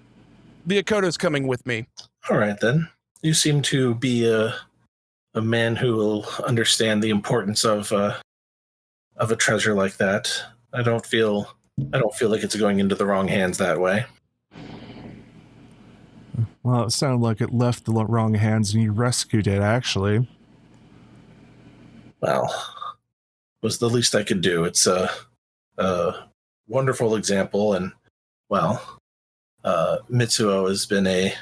The Akoto's coming with me. All right, then. You seem to be a man who will understand the importance of a treasure like that. I don't feel like it's going into the wrong hands that way. Well, it sounded like it left the wrong hands and you rescued it, actually. Well, it was the least I could do. It's a wonderful example, and, well, Mitsuo has been a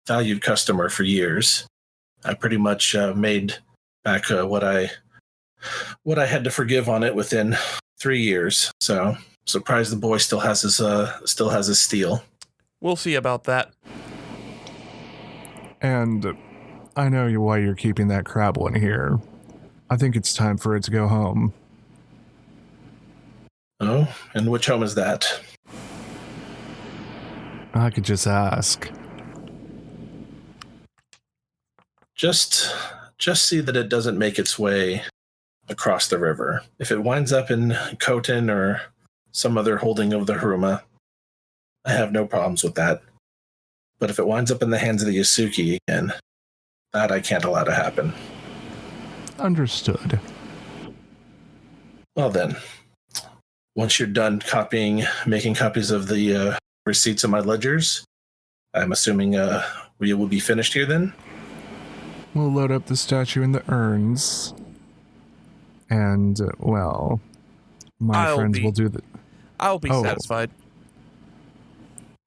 valued customer for years. I pretty much made back what I had to forgive on it within 3 years. So, surprised the boy still has his steel. We'll see about that. And I know why you're keeping that crab one here. I think it's time for it to go home. Oh, and which home is that? I could just ask. Just see that it doesn't make its way across the river. If it winds up in Koten or some other holding of the Haruma, I have no problems with that. But if it winds up in the hands of the Yasuki again, that I can't allow to happen. Understood. Well then, once you're done making copies of the receipts of my ledgers, I'm assuming we will be finished here then? We'll load up the statue in the urns. And, well, my friends will do the... I'll be satisfied.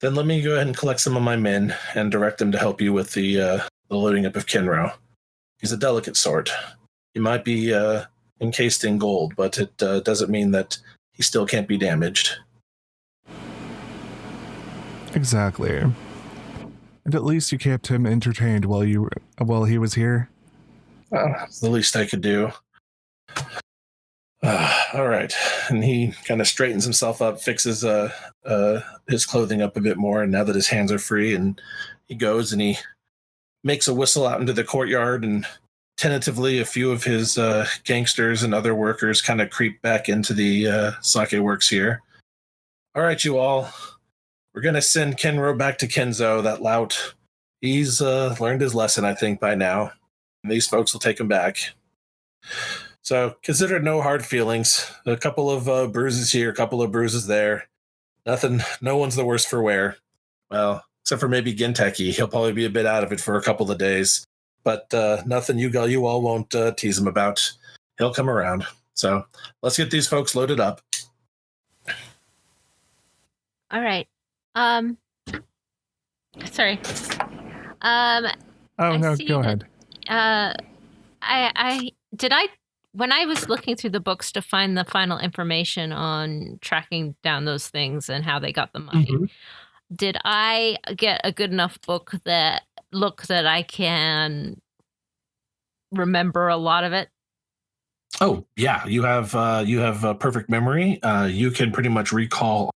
Then let me go ahead and collect some of my men and direct them to help you with the loading up of Kinro. He's a delicate sort. He might be encased in gold, but it doesn't mean that he still can't be damaged. Exactly. And at least you kept him entertained while he was here. It's the least I could do. All right. And he kind of straightens himself up, fixes his clothing up a bit more, and now that his hands are free, and he goes and he makes a whistle out into the courtyard, and tentatively a few of his gangsters and other workers kind of creep back into the sake works here. All right, you all. We're going to send Kenro back to Kenzo, that lout. He's learned his lesson, I think, by now. And these folks will take him back. So consider no hard feelings. A couple of bruises here, a couple of bruises there. Nothing. No one's the worse for wear. Well, except for maybe Ginteki. He'll probably be a bit out of it for a couple of days. But nothing you all won't tease him about. He'll come around. So let's get these folks loaded up. All right. Sorry. Oh I no, see go that- ahead. When I was looking through the books to find the final information on tracking down those things and how they got the money, Mhm. did I get a good enough book that I can remember a lot of it? Oh yeah, you have a perfect memory. You can pretty much recall.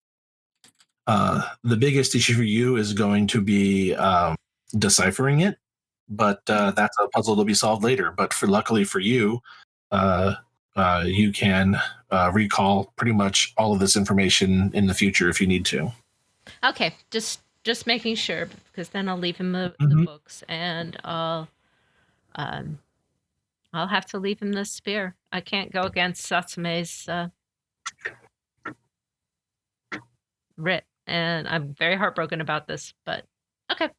The biggest issue for you is going to be deciphering it, but that's a puzzle to be solved later. But luckily for you, uh, you can recall pretty much all of this information in the future if you need to. Okay, just making sure, because then I'll leave him the Mhm. books, and I'll have to leave him the spear. I can't go against Satsume's writ, and I'm very heartbroken about this. But okay,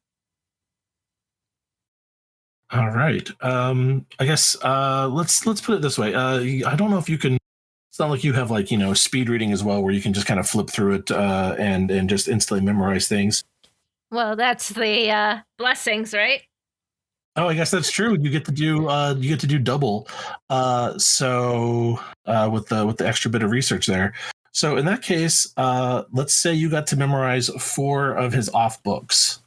All right. I guess let's put it this way. I don't know if you can. It's not like you have like speed reading as well, where you can just kind of flip through it and just instantly memorize things. well, that's the blessings, right? Oh, I guess that's true. You get to do double. So with the extra bit of research there. So in that case, let's say you got to memorize 4 of his off books.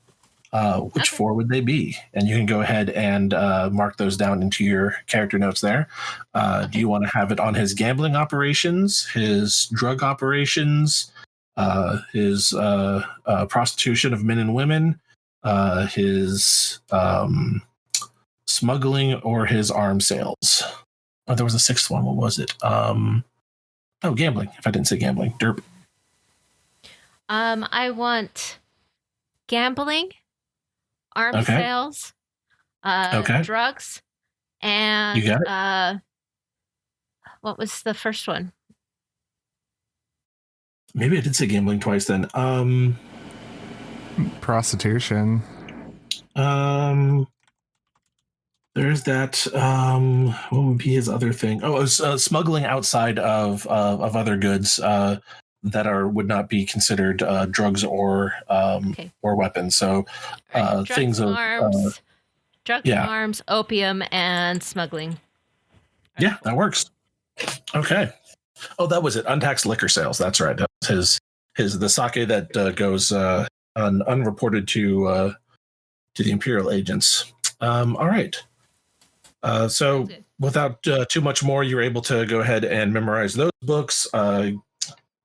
Which Okay. 4 would they be? And you can go ahead and mark those down into your character notes there. Do you want to have it on his gambling operations, his drug operations, his prostitution of men and women, his smuggling, or his arms sales? Oh, there was a 6th one. What was it? Gambling. If I didn't say gambling, derp. I want gambling, arms Okay. sales, Okay. drugs, and You got it. What was the first one? Maybe I did say gambling twice then. Prostitution. There's that. What would be his other thing? Oh, it was smuggling outside of other goods that would not be considered drugs or Okay. or weapons. So All right. Drugs, things of yeah. arms, opium, and smuggling. Yeah, that works. Okay. Oh, that was it. Untaxed liquor sales. That's right. That was the sake that goes unreported to the Imperial agents. All right. So without too much more, you're able to go ahead and memorize those books.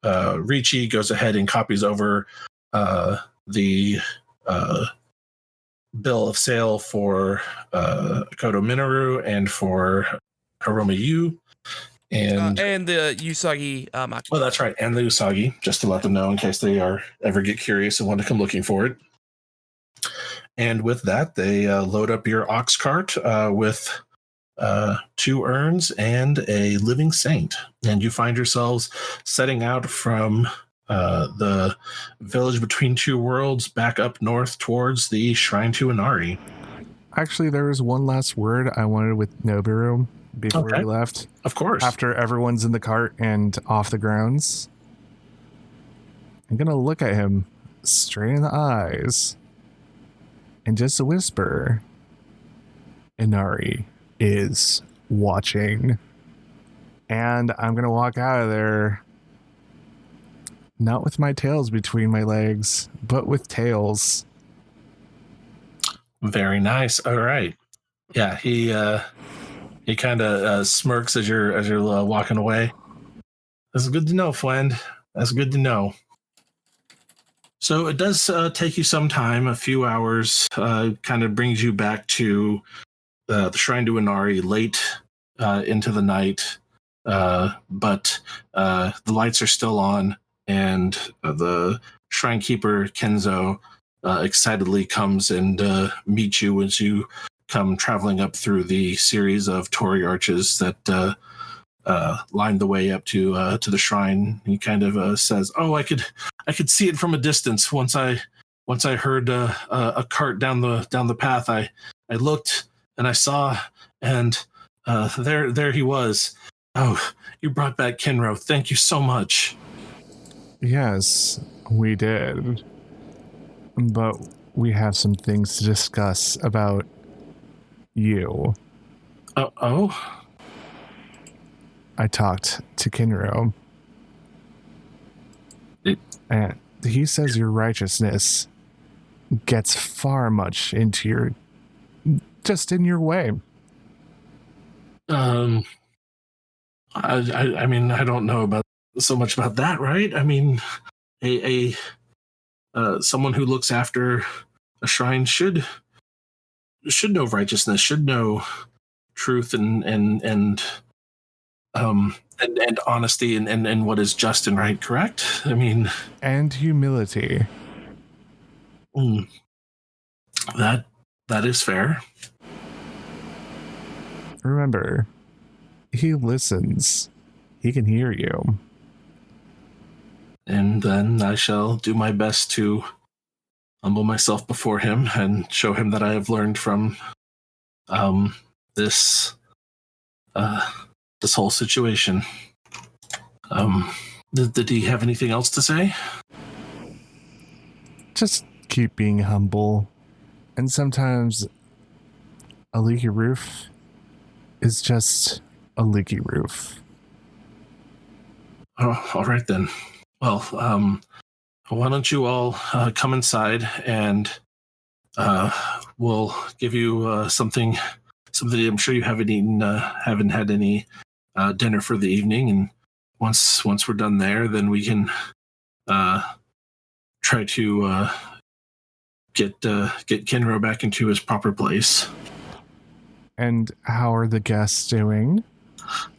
Ricci goes ahead and copies over the bill of sale for Kodo Minoru and for Haroma Yu. And the Usagi Maki. Oh, that's right. And the Usagi, just to let them know in case they ever get curious and want to come looking for it. And with that, they load up your ox cart with 2 urns and a living saint. And you find yourselves setting out from the village between 2 worlds back up north towards the shrine to Inari. Actually, there was one last word I wanted with Nobiru before Okay. we left. Of course. After everyone's in the cart and off the grounds, I'm going to look at him straight in the eyes and just whisper, Inari is watching. And I'm going to walk out of there, not with my tails between my legs, but with tails. Very nice. All right. Yeah, he kind of smirks as you're walking away. That's good to know, friend. That's good to know. So it does take you some time, a few hours. Kind of brings you back to the shrine to Inari late into the night, but the lights are still on, and the shrine keeper Kenzo excitedly comes and meets you as you come traveling up through the series of torii arches that line the way up to the shrine. He kind of says, "Oh, I could see it from a distance. Once I heard a cart down the path, I looked and I saw, and there he was. Oh, you brought back Kinro. Thank you so much." Yes, we did. But we have some things to discuss about you. Oh? I talked to Kinro. And he says your righteousness gets far much into your... just in your way. I mean, I don't know about so much about that, right? I mean, someone who looks after a shrine should know righteousness, should know truth and honesty and what is just and right, correct? I mean, and humility. That is fair. Remember, he listens. He can hear you. And then I shall do my best to humble myself before him and show him that I have learned from this whole situation. Did he have anything else to say? Just keep being humble. And sometimes a leaky roof is just a leaky roof. Oh, all right then. Well, why don't you all come inside and we'll give you something I'm sure you haven't eaten, haven't had any dinner for the evening, and once we're done there, then we can try to get Kinro back into his proper place. And how are the guests doing?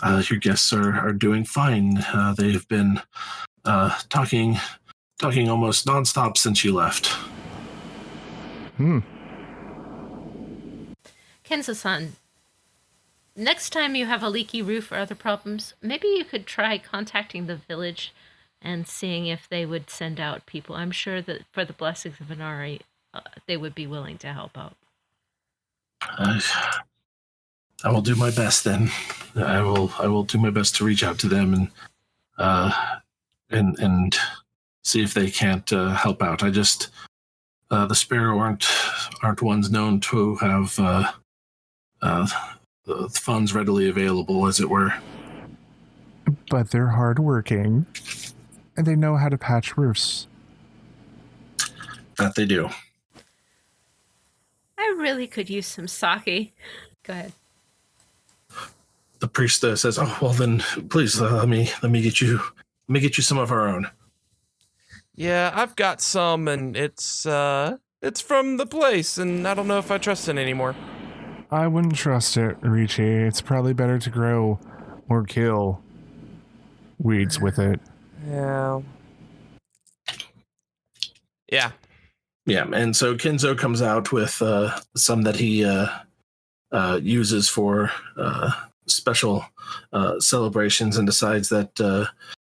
Your guests are doing fine. They've been talking almost nonstop since you left. Kenzo-san, next time you have a leaky roof or other problems, maybe you could try contacting the village and seeing if they would send out people. I'm sure that for the blessings of Inari, they would be willing to help out. I will do my best then. I will do my best to reach out to them and see if they can't help out. I just the Sparrow aren't ones known to have the funds readily available, as it were. But they're hardworking, and they know how to patch roofs. That they do. I really could use some sake. Go ahead. The priest says, "Oh well, then please let me get you some of our own." Yeah, I've got some, and it's from the place, and I don't know if I trust it anymore. I wouldn't trust it, Ricci. It's probably better to grow or kill weeds with it. Yeah. Yeah. Yeah, and so Kenzo comes out with some that he uses for special celebrations, and decides that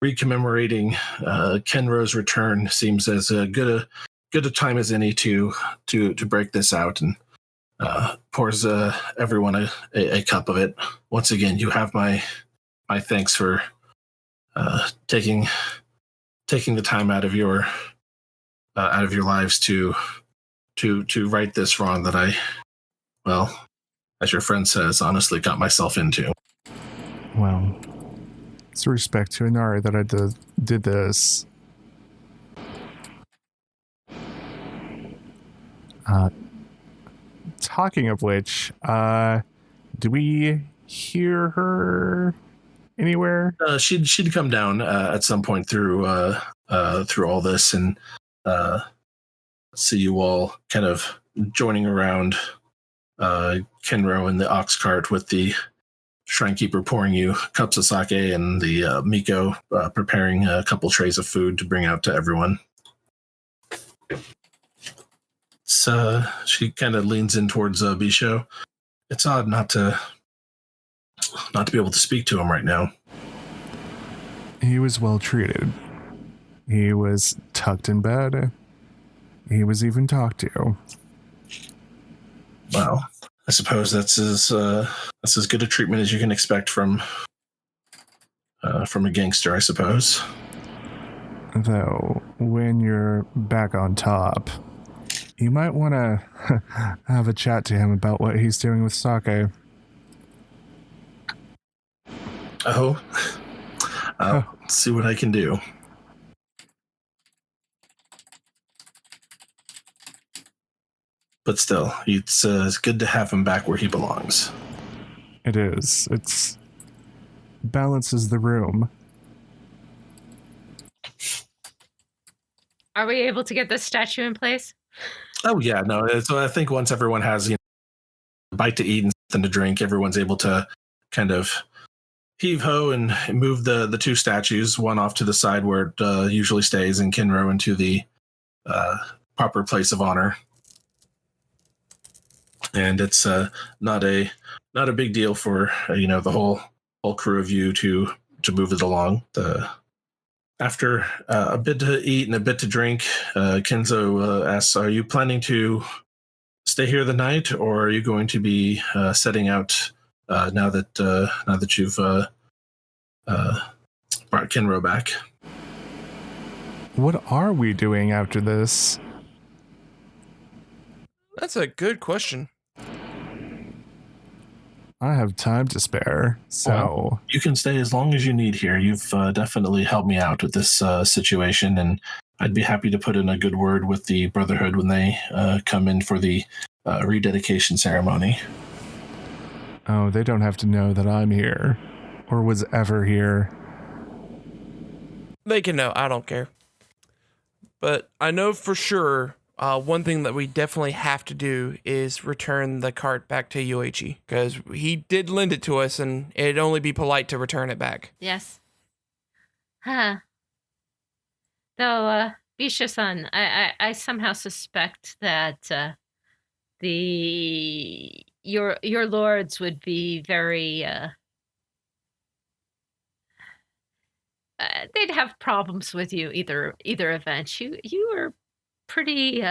recommemorating Kenro's return seems as good a time as any to break this out, and pours everyone a cup of it. Once again, you have my thanks for taking the time out of your lives to right this wrong that I, well, as your friend says, honestly got myself into. Well, it's a respect to Inari that I did this. Talking of which, do we hear her anywhere? She'd come down at some point through all this, and see you all kind of joining around Kenro in the ox cart, with the Shrinekeeper pouring you cups of sake, and the Miko preparing a couple trays of food to bring out to everyone. So she kind of leans in towards Bisho. It's odd not to be able to speak to him right now. He was well treated. He was tucked in bed. He was even talked to. Well, I suppose that's as good a treatment as you can expect from a gangster, I suppose. Though, when you're back on top, You might want to have a chat to him about what he's doing with sake. Oh, I'll see what I can do. But still, it's good to have him back where he belongs. It is. It's balances the room. Are we able to get this statue in place? Oh yeah, no. So I think once everyone has a bite to eat and something to drink, everyone's able to kind of heave ho and move the two statues, one off to the side where it usually stays, and Kinro into the proper place of honor. And it's not a big deal for the whole crew of you to move it along. After a bit to eat and a bit to drink, Kenzo asks, "Are you planning to stay here the night, or are you going to be setting out now that you've brought Kinro back?" What are we doing after this? That's a good question. I have time to spare, so... Well, you can stay as long as you need here. You've definitely helped me out with this situation, and I'd be happy to put in a good word with the Brotherhood when they come in for the rededication ceremony. Oh, they don't have to know that I'm here, or was ever here. They can know. I don't care. But I know for sure one thing that we definitely have to do is return the cart back to Yoichi, because he did lend it to us, and it'd only be polite to return it back. Yes. Huh. Though, Bisha-san, I somehow suspect that your lords would be very they'd have problems with you either event. You were pretty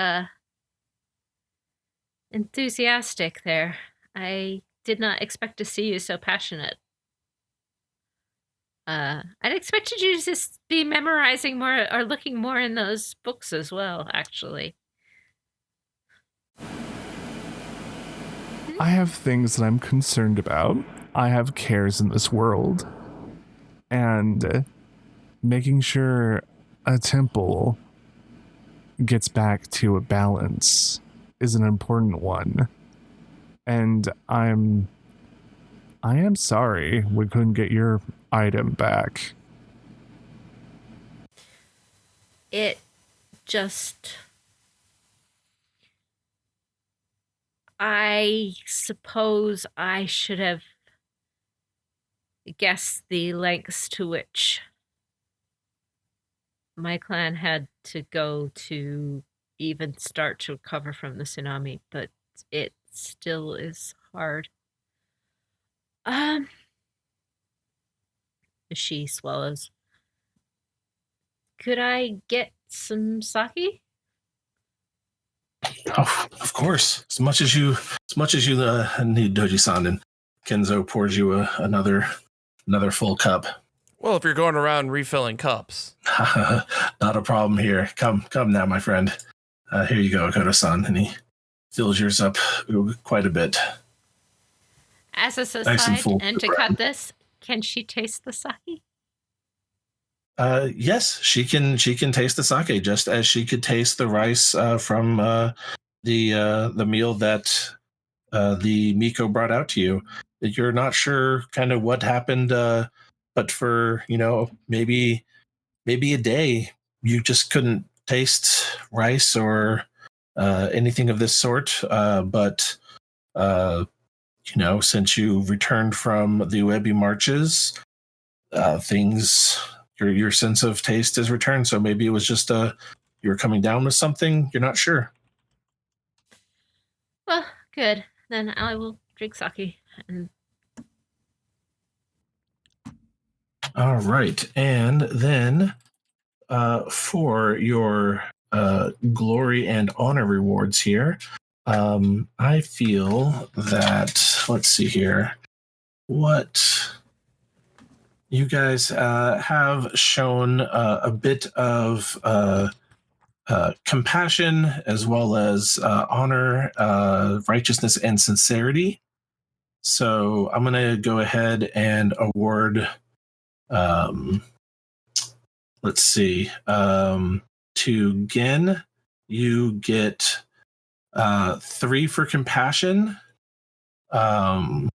enthusiastic there. I did not expect to see you so passionate. I'd expected you to just be memorizing more or looking more in those books as well, actually. I have things that I'm concerned about. I have cares in this world. And making sure a temple gets back to a balance is an important one. And I am sorry we couldn't get your item back. It just... I suppose I should have guessed the lengths to which my clan had to go to even start to recover from the tsunami, but it still is hard. She swallows. Could I get some sake? Oh, of course, as much as you need, Doji-san. And Kenzo pours you another full cup. Well, if you're going around refilling cups. Not a problem here. Come now, my friend. Here you go, Koto-san. And he fills yours up quite a bit. As a aside, Nice and full and to cut this, can she taste the sake? Yes, she can taste the sake, just as she could taste the rice from the meal that the Miko brought out to you. You're not sure kind of what happened, but for maybe a day you just couldn't taste rice or anything of this sort. But since you returned from the Uebi marches, things. Your sense of taste has returned, so maybe it was just you were coming down with something. You're not sure. Well, good. Then I will drink sake. And... All right, and then for your glory and honor rewards here, I feel that let's see here, what. You guys have shown a bit of compassion, as well as honor, righteousness, and sincerity. So I'm going to go ahead and award, let's see, to Gen, you get 3 for compassion, 1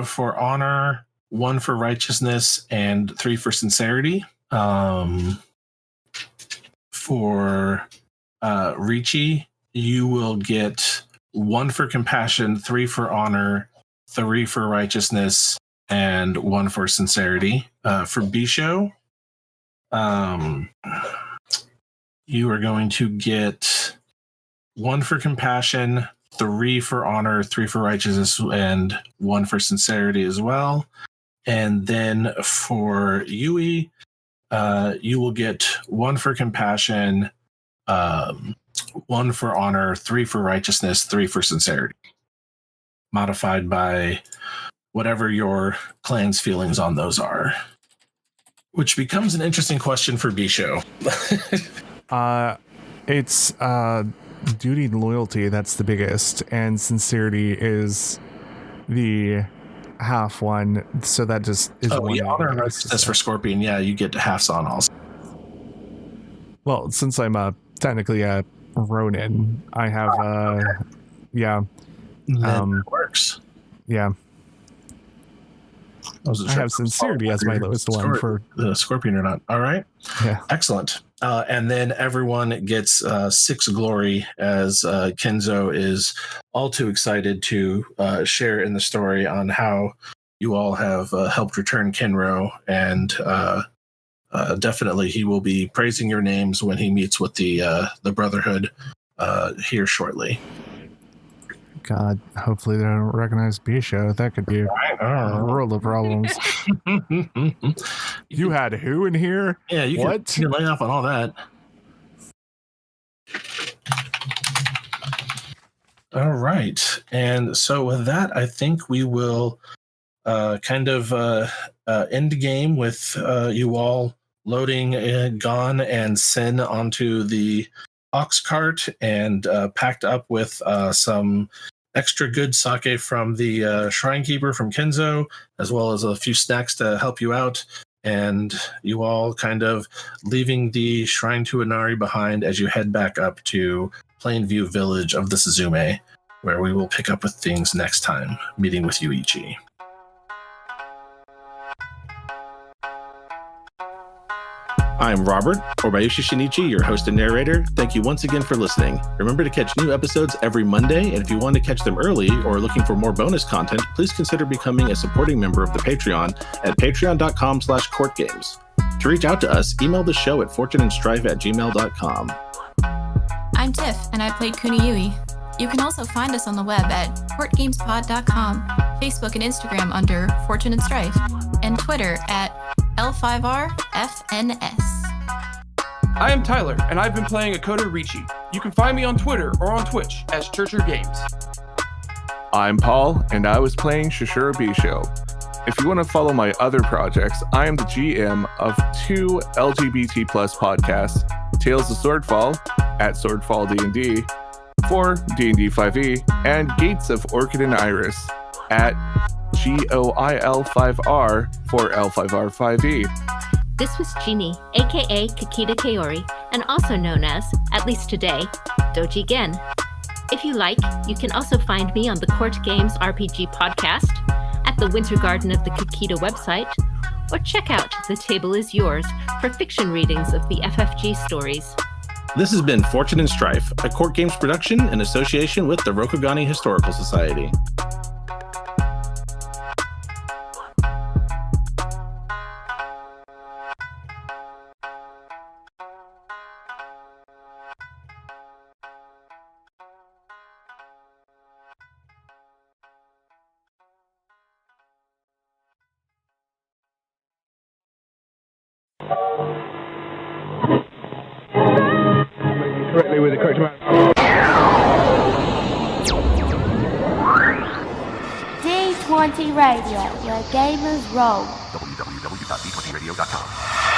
for honor, 1 for righteousness, and 3 for sincerity. For Ricci, you will get 1 for compassion, 3 for honor, 3 for righteousness, and 1 for sincerity. For Bisho, you are going to get 1 for compassion, 3 for honor, 3 for righteousness, and 1 for sincerity as well. And then for Yui, you will get 1 for compassion, 1 for honor, 3 for righteousness, 3 for sincerity. Modified by whatever your clan's feelings on those are. Which becomes an interesting question for Bisho. It's duty and loyalty that's the biggest, and sincerity is the half one. So that just is one. Yeah, honor and righteousness for Scorpion. Yeah, you get halves on also. Well, since I'm technically a Ronin, I have yeah. That works. Yeah. I have sincerity as my lowest one for the Scorpion or not. All right. Yeah. Excellent. And then everyone gets 6 glory, as Kenzo is all too excited to share in the story on how you all have helped return Kenro, and definitely he will be praising your names when he meets with the Brotherhood here shortly. God, hopefully they don't recognize Bisho. That could be a world of problems. You had who in here? Yeah, you can lay off on all that. All right. And so with that, I think we will kind of end the game with you all loading Gon and Sin onto the ox cart and packed up with some extra good sake from the Shrine Keeper from Kenzo, as well as a few snacks to help you out. And you all kind of leaving the Shrine to Inari behind as you head back up to Plainview Village of the Suzume, where we will pick up with things next time, meeting with Yuichi. I'm Robert, or Bayushi Shinichi, your host and narrator. Thank you once again for listening. Remember to catch new episodes every Monday, and if you want to catch them early or are looking for more bonus content, please consider becoming a supporting member of the Patreon at patreon.com/courtgames. To reach out to us, email the show at fortuneandstrife@gmail.com. I'm Tiff, and I played Kuniyui. You can also find us on the web at courtgamespod.com, Facebook and Instagram under Fortune and Strife, and Twitter at L5R FNS. I am Tyler, and I've been playing Akoto Ricci. You can find me on Twitter or on Twitch as CourtGames. I'm Paul, and I was playing Shishiro Bisho. If you want to follow my other projects, I am the GM of 2 LGBT+ podcasts, Tales of Swordfall at Swordfall D&D for D&D 5e, and Gates of Orchid and Iris at GOIL5R for L5R 5e. This was Jeanne, aka Kakita Kaori, and also known as, at least today, Doji Gen. If you like, you can also find me on the CourtGames RPG podcast, at the Winter Garden of the Kakita website, or check out The Table Is Yours for fiction readings of the FFG stories. This has been Fortune and Strife, a Court Games production in association with the Rokugani Historical Society. Correctly with the correct amount. D20 Radio, where gamers roll. www.d20radio.com.